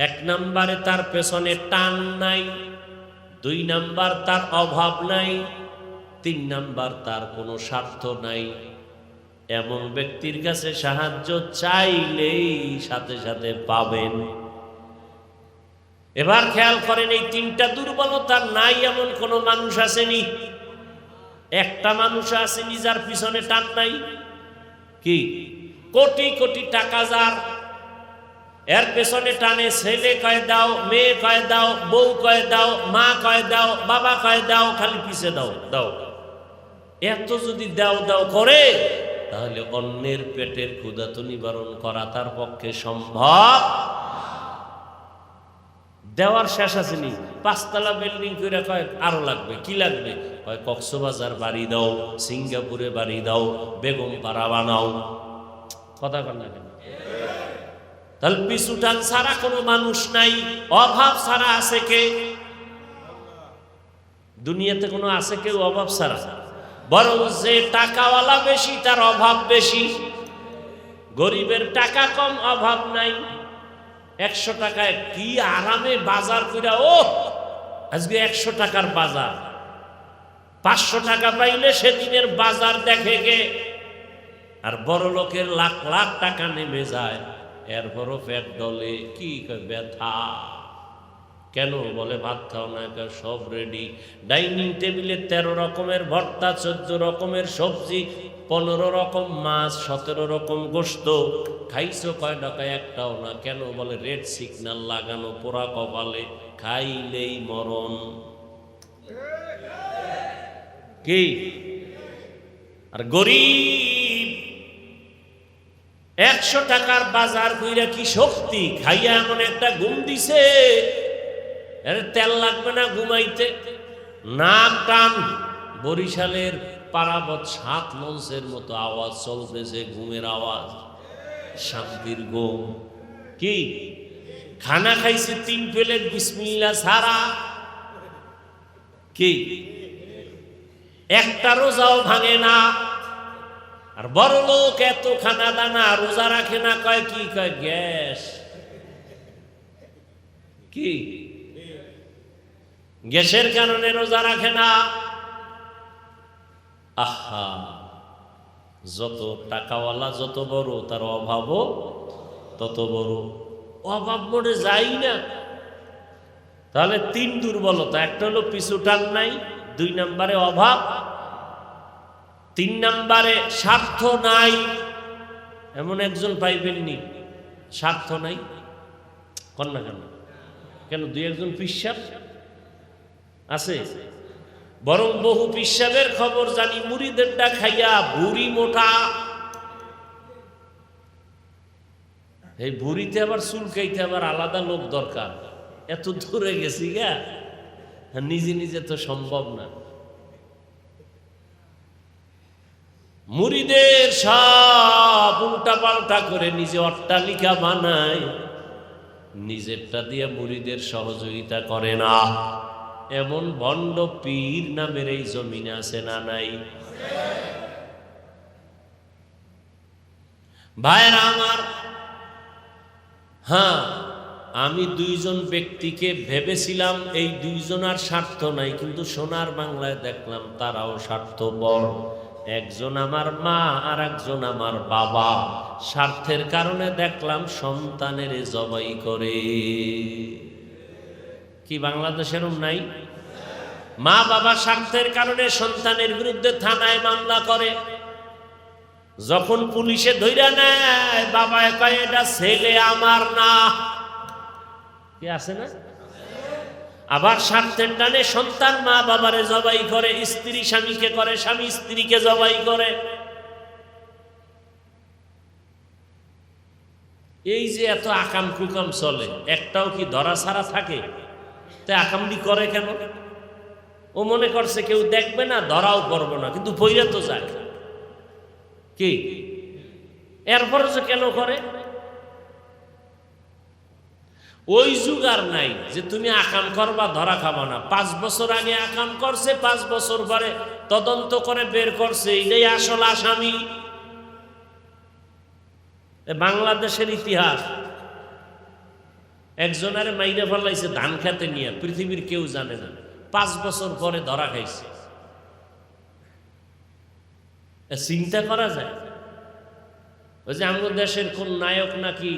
1 নম্বরে তার পেছনে টান নাই, 2 নম্বর তার অভাব নাই, 3 নম্বর তার কোনো স্বার্থ নাই। এমন ব্যক্তির কাছে সাহায্য চাইলেই সাথে সাথে পাবেন। এবার খেয়াল করেন, এই 3টা দুর্বলতা নাই এমন কোন মানুষ আসেনি? একটা মানুষ আসেনি যার পিছনে টান নাই? কি কোটি কোটি টাকা যার, এর পেছনে টানে, ছেলে কয় দাও, মেয়ে কয় দাও, বউ কয় দাও, মা কয় দাও, বাবা কয় দাও, খালি পিছে দাও দাও। এত যদি দাও দাও করে, তাহলে অন্যের পেটের ক্ষুধা তো নিবারণ করা তার পক্ষে সম্ভব। দেওয়ার শেষ আসেনি, 5 তলা বিল্ডিং করে কয় আরো লাগবে, কি লাগবে? কয় কক্সবাজার বাড়ি দাও, সিঙ্গাপুরে বাড়ি দাও, বেগম পাড়া বানাও। কথা কন না কেন? তাহলে পিছুটান ছাড়া কোনো মানুষ নাই, অভাব ছাড়া আছে কে? দুনিয়াতে কোনো আছে কেউ অভাব ছাড়া? বরং যে টাকাওয়ালা বেশি তার অভাব বেশি, গরিবের টাকা কম অভাব নাই। 100 টাকায় কি আরামে বাজার কইরা, ও আজকে 100 টাকার বাজার। 500 টাকা পাইলে সেদিনের বাজার দেখে গে। আর বড় লোকের লাখ লাখ টাকা নেমে যায়, এরপরও পেট ডলে, কি ব্যথা। কেন? বলে ভাত খাও না, সব রেডি। ডাইনিং টেবিলে 13 রকমের ভর্তা, 14 রকমের সবজি, 15 রকম মাছ, 17 রকম গোশত। খাইছো কয় টাকায়? একটাও না। কেন? বলে রেড সিগন্যাল লাগানো পোড়া কপালে, খাইলেই মরণ। কি? আর গরিব 100 টাকার বাজার কইরা কি শক্তি, খাইয়া এমন একটা ঘুম দিছে, এর তেল লাগবে না ঘুমাইতে। নাম টান, বরিশালের পারাবত 7 লঞ্চের মতো আওয়াজ চলতেছে, ঘুমের আওয়াজ, শান্তির ঘুম। কি? খানা খাইছে 3 প্লেট বিসমিল্লাহ ছাড়া। কি? একটা রোজাও ভাঙে না। আর বড় লোক এত খানা দানা, রোজা রাখে না। কয় কি? কয় গ্যাস। কি? গ্যাসের কারণে রোজা রাখে না। আহা, যত টাকাওয়ালা যত বড়, তার অভাবও তত বড়। অভাব মনে যাই না। তাহলে 3 দুর্বলতা, একটা হলো পিছু টান নাই, 2 নম্বরে অভাব, 3 নম্বরে স্বার্থ নাই। এমন একজন পাইবেননি স্বার্থ নাই? কন্যা কেন? কেন? 2-1 পিসাব আছে। বরং বহু পিসাবের খবর জানি, মুড়িদেরটা খাইয়া ভুড়ি মোটা। এই ভুড়িতে আবার চুলকাইতে আবার আলাদা লোক দরকার। এত দূরে গেছি গা, নিজে নিজে তো সম্ভব না। মুড়িদের সব উল্টা পাল্টা করে নিজে অট্টালিকা বানায়, নিজেরটা দিয়ে মুড়িদের সহযোগিতা করে না। এমন ভণ্ড পীর নামের এই জমিনে আছে না নাই? ভাইরা আমার, হ্যাঁ, আমি 2 জন ব্যক্তিকে ভেবেছিলাম এই 2 জনার স্বার্থ নাই, কিন্তু সোনার বাংলায় দেখলাম তারাও স্বার্থপর। একজন আমার মা আর একজন আমার বাবা। স্বার্থের কারণে দেখলাম সন্তানের জবাই করে। কি বাংলাদেশের নাই? মা বাবা স্বার্থের কারণে সন্তানের বিরুদ্ধে থানায় মামলা করে। যখন পুলিশে ধইরা নেয়, বাবা কয় এটা ছেলে আমার না। কি আছে না? আবার স্বার্থের টানে সন্তান মা বাবারে জবাই করে, স্ত্রী স্বামীকে করে, স্বামী স্ত্রীকে জবাই করে। এই যে এত আকাম কুকাম চলে, একটাও কি ধরা ছাড়া থাকে? তাই আকামটি করে কেন? ও মনে করছে কেউ দেখবে না, ধরাও পড়বো না, কিন্তু বইরা তো যায়। কি? এরপরে যে কেন করে? ওই যুগ আর নাই যে তুমি আকাম করবা ধরা খাবা না। 5 বছর আগে আকাম করছে, 5 বছর পরে তদন্ত করে বের করছে এটাই আসল আসামি। বাংলাদেশের ইতিহাস, একজনের মাইরে ফেলাইছে ধান খেতে নিয়ে, পৃথিবীর কেউ জানে না। 5 বছর পরে ধরা খাইছে। চিন্তা করা যায়? ওই যে আমাদের দেশের কোন নায়ক নাকি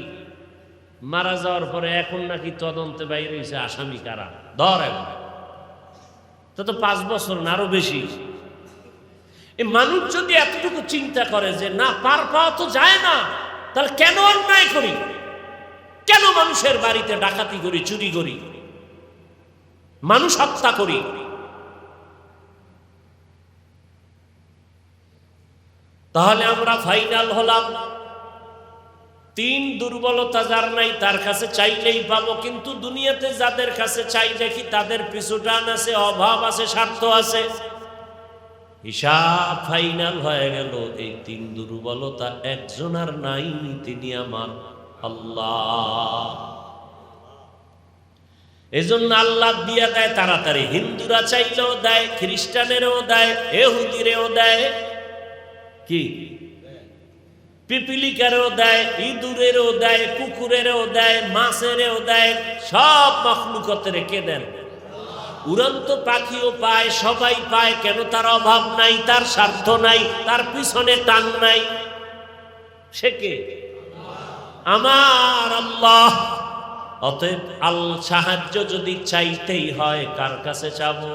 মারা যাওয়ার পরে এখন নাকি তদন্তে বাইরে হয়েছে আসামি কারা, ধর এখন। তো 5 বছর না, আরো বেশি। এই মানুষ যদি এতটুকু চিন্তা করে যে না, পার পাওয়া তো যায় না, তাহলে কেন অন্যায় করি? কেন মানুষের বাড়িতে ডাকাতি করি, চুরি করি, মানুষ হত্যা করি? তাহলে আমরা ফাইনাল হলাম, তিন দুর্বলতা যার নাই তার কাছে চাইলেই পাবো। কিন্তু দুনিয়াতে যাদের কাছে চাই দেখি তাদের পিছু টান আছে, অভাব আছে, স্বার্থ আছে। হিসাব ফাইনাল হয়ে গেল, এই তিন দুর্বলতা একজন আর নাই, তিনি আমার আল্লাহ। এজন্য আল্লাহ দিয়া দেয় তাড়াতাড়ি। হিন্দুরা চাইলেও দেয়, খ্রিস্টানেরও দেয়, ইহুদিরেও দেয়, কি পিপিলিকারও দেয়, ইঁদুরেরও দেয়, কুকুরেরও দেয়, মাছেরও দেয়, সব মখলুকতের কে দেন? উড়ন্ত পাখিও পায়, সবাই পায়। কেন? তার অভাব নাই, তার স্বার্থ নাই, তার পিছনে টান নাই। সে কে? আমার আল্লাহ। অতএব সাহায্য যদি চাইতেই হয় কার কাছে চাবো?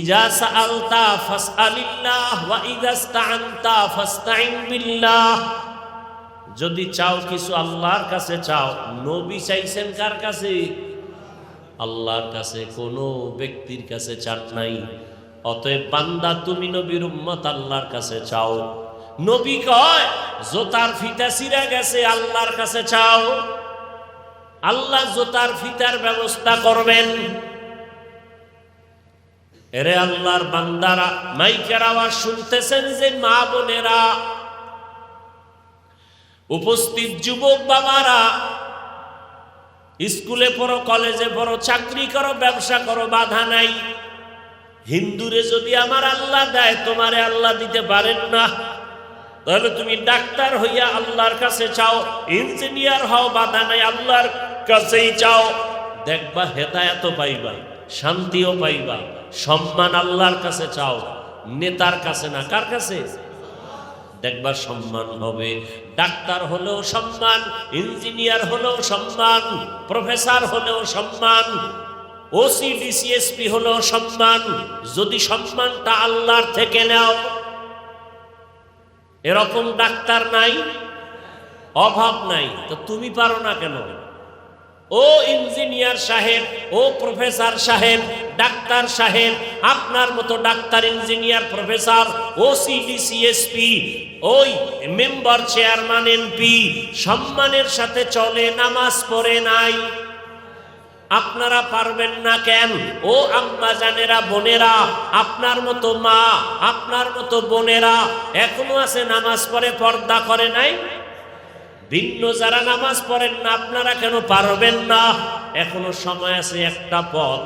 ইজা সাআলতা ফাসআলিল্লাহ ওয়া ইজা ইসতাআনতা ফাসতাইন বিল্লাহ। যদি চাও কিছু আল্লাহর কাছে চাও। নবী চাইছেন কার কাছে? আল্লাহর কাছে, কোনো ব্যক্তির কাছে চান নাই। অতএব বান্দা তুমি নবীর উম্মত, আল্লাহর কাছে চাও। নবী কয় জোতার ফিতা ছিঁড়ে গেছে, আল্লাহর কাছে চাও। আল্লাহ জোতার ফিতার ব্যবস্থা করবেন। এরে আল্লাহর বান্দারা, মাইকের আওয়াজ শুনতেছেন যে মা বোনেরা, উপস্থিত যুবক বাবারা, স্কুলে পড়ো, কলেজে পড়ো, চাকরি করো, ব্যবসা করো, বাধা নাই। হিন্দুরে যদি আমার আল্লাহ দেয়, তোমারে আল্লাহ দিতে পারেন না, তাহলে তুমি ডাক্তার হইয়া আল্লাহর কাছে চাও, ইঞ্জিনিয়ার হও, বাধা নাই, আল্লাহর কাছেই চাও। দেখবা হেদায়েতও পাইবা, শান্তিও পাইবা, সম্মান আল্লাহর কাছে চাও, নেতার কাছে না। কার কাছে? দেখবা সম্মান হবে। ডাক্তার হলেও সম্মান, ইঞ্জিনিয়ার হলেও সম্মান, প্রফেসর হলেও সম্মান, ওসি ডিসিএসপি হলেও সম্মান। যদি সম্মানটা আল্লাহর থেকে নাও। এরকম ডাক্তার নাই, অভাব নাই, তো তুমি পারো না কেন? ও ইঞ্জিনিয়ার সাহেব, ও প্রফেসর সাহেব, ডাক্তার সাহেব, আপনার মতো doctor, engineer, professor, OC DC SP, ওই মেম্বার, চেয়ারম্যান, এমপি সম্মানের সাথে চলে, নামাজ পড়ে নাই। আপনারা পারবেন না কেন? ও আম্মা জানেরা, বোনেরা, আপনার মতো মা, আপনার মতো বোনেরা এখনো আছে নামাজ পড়ে, পর্দা করে নাই। ভিন্ন যারা নামাজ পড়েন না, আপনারা কেন পারবেন না? এখনো সময় আছে। একটা পথ,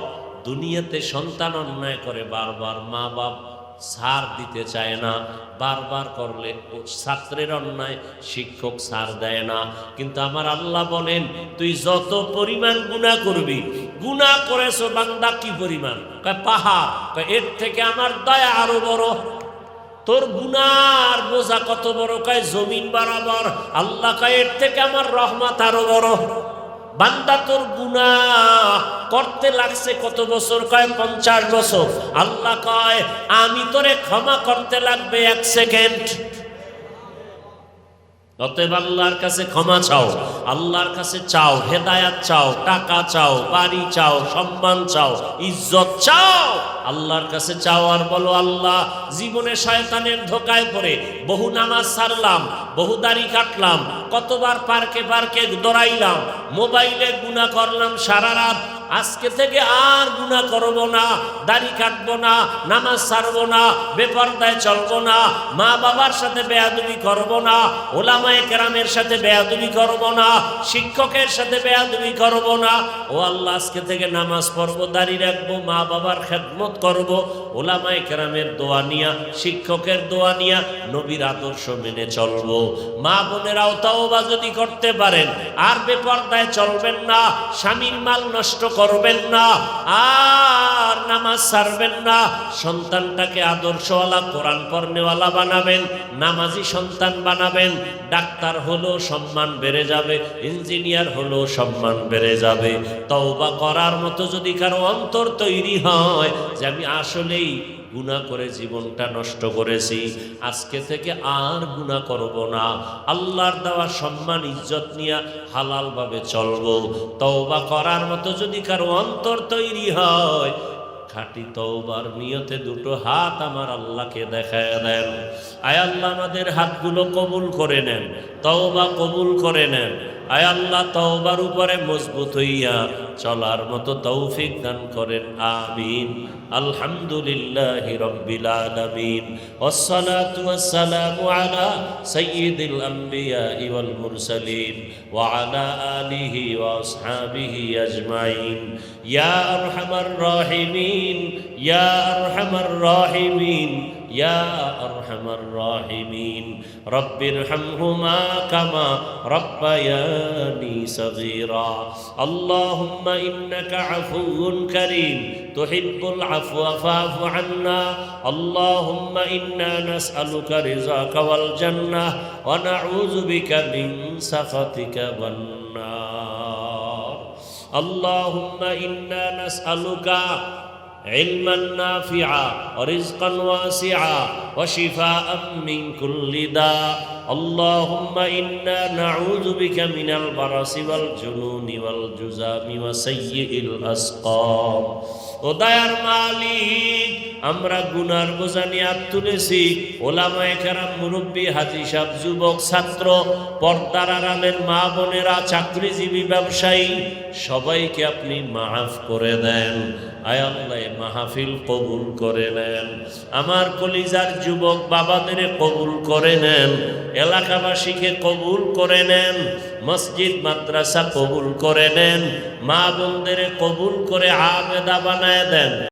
দুনিয়াতে সন্তান অন্যায় করে, বারবার মা বাপ ছাড় দিতে চায় না। বারবার করলে ছাত্রের অন্যায় শিক্ষক ছাড় দেয় না। কিন্তু আমার আল্লাহ বলেন, তুই যত পরিমাণ গুনাহ করবি, গুনাহ করেছো বান্দা কি পরিমাণ? কয় পাহাড়। কয় এর থেকে আমার দয়া আরো বড়। তোর গুনার বোঝা কত বড়? কয় জমিন বরাবর। আল্লাহ কয় এর থেকে আমার রহমত আরো বড়। বান্দা তোর গুনাহ করতে লাগছে কত বছর? কয় 50 বছর। আল্লাহ কয় আমি তোরে ক্ষমা করতে লাগবে 1 সেকেন্ড। অতএব আল্লাহর কাছে ক্ষমা চাও, আল্লাহর কাছে চাও, হেদায়াত চাও, টাকা চাও, বাড়ি চাও, সম্মান চাও, ইজ্জত চাও, আল্লাহর কাছে চাও। আর বলো আল্লাহ, জীবনে শয়তানের ধোকায় পড়ে বহু নামাজ ছাড়লাম, বহু দাড়ি কাটলাম, কতবার পার্কে পার্কে দৌড়াইলাম, মোবাইলে গুনাহ করলাম সারা রাত। আজকে থেকে আর গুনাহ করব না, দাড়ি কাটবো না, নামাজ ছাড়বো না, বেপরদায় চলবো না, মা বাবার সাথে বেয়াদবি করব না, ওলামায়ে কেরামের সাথে বেয়াদবি করব না, শিক্ষকের সাথে বেয়াদবি করব না। ও আল্লাহ, আজকে থেকে নামাজ পড়বো, দাড়ি রাখবো, মা বাবার খেদমত করব, ওলামায়ে কেরামের দোয়া নিয়া, শিক্ষকের দোয়া নিয়া, নবীর আদর্শ মেনে চলবো। মা বোনেরাও তাওবা যদি করতে পারেন, আর বেপরদায় চলবেন না, স্বামীর মাল নষ্ট করবেন না, আর নামাজ ছাড়বেন না। সন্তানটাকে আদর্শওয়ালা, কোরআন পড়নেওয়ালা বানাবেন, নামাজি সন্তান বানাবেন। ডাক্তার হলেও সম্মান বেড়ে যাবে, ইঞ্জিনিয়ার হলেও সম্মান বেড়ে যাবে। তওবা করার মতো যদি কারো অন্তর তৈরি হয় যে আমি আসলেই গুনাহ করে জীবনটা নষ্ট করেছি, আজকে থেকে আর গুনাহ করব না, আল্লাহর দেওয়া সম্মান ইজ্জত নিয়ে হালালভাবে চলবো। তওবা করার মতো যদি কারো অন্তর তৈরি হয়, খাঁটি তওবার নিয়তে দুটো হাত আমার আল্লাহকে দেখায় দেন। আয় আল্লাহ আমাদের হাতগুলো কবুল করে নেন, তওবা কবুল করে নেন। আয় আল্লাহ তওবার উপরে মজবুত হইয়া চলার মতো তৌফিক দান করেন, আমিন। আলহামদুলিল্লাহি রাব্বিল আলামিন, ওয়াসসালাতু ওয়াসসালামু আলা সাইয়্যিদিল আমবিয়া ওয়াল মুরসালিন ওয়া আলা আলিহি ওয়া আসহাবিহি আজমাইন। ইয়া আরহামার রাহিমিন, ইয়া আরহামার রাহিমিন, ইয়া আরহামার রাহিমিন। রব্বিরহামহুমা কামা রব্বায়ানি সগীরা। আল্লাহুম্মা ইন্নাকা আফুউন কারীম তুহিব্বুল আফওয়া ফা'ফু আন্না। আল্লাহুম্মা ইন্না নাসআলুকা রিযাকা ওয়াল জান্নাহ ওয়া নাউযু বিকা মিন সাখাতিকা ওয়ান নার। আল্লাহুম্মা ইন্না নাসআলুকা علما نافعا ورزقا واسعا وشفاء من كل داء. اللهم إنا نعوذ بك من البرص والجنون والجذام وسيء الأسقام. ও দয়ার মালিক, আমরা গুনার বোঝা নিয়ে হাত তুলেছি। ওলামায়ে কেরাম, মুরব্বী, হাজী সাহেব, যুবক, ছাত্র, পর্দার আড়ালের মা বোনেরা, চাকরিজীবী, ব্যবসায়ী, সবাইকে আপনি মাফ করে দেন। আয় আল্লাহ মাহফিল কবুল করে নেন। আমার কলিজার যুবক বাবাদের কবুল করে নেন, এলাকাবাসীকে কবুল করে নেন, মসজিদ মাদ্রাসা কবুল করে নেন, মা বোনদের কবুল করে আবেদা বানায় দেন।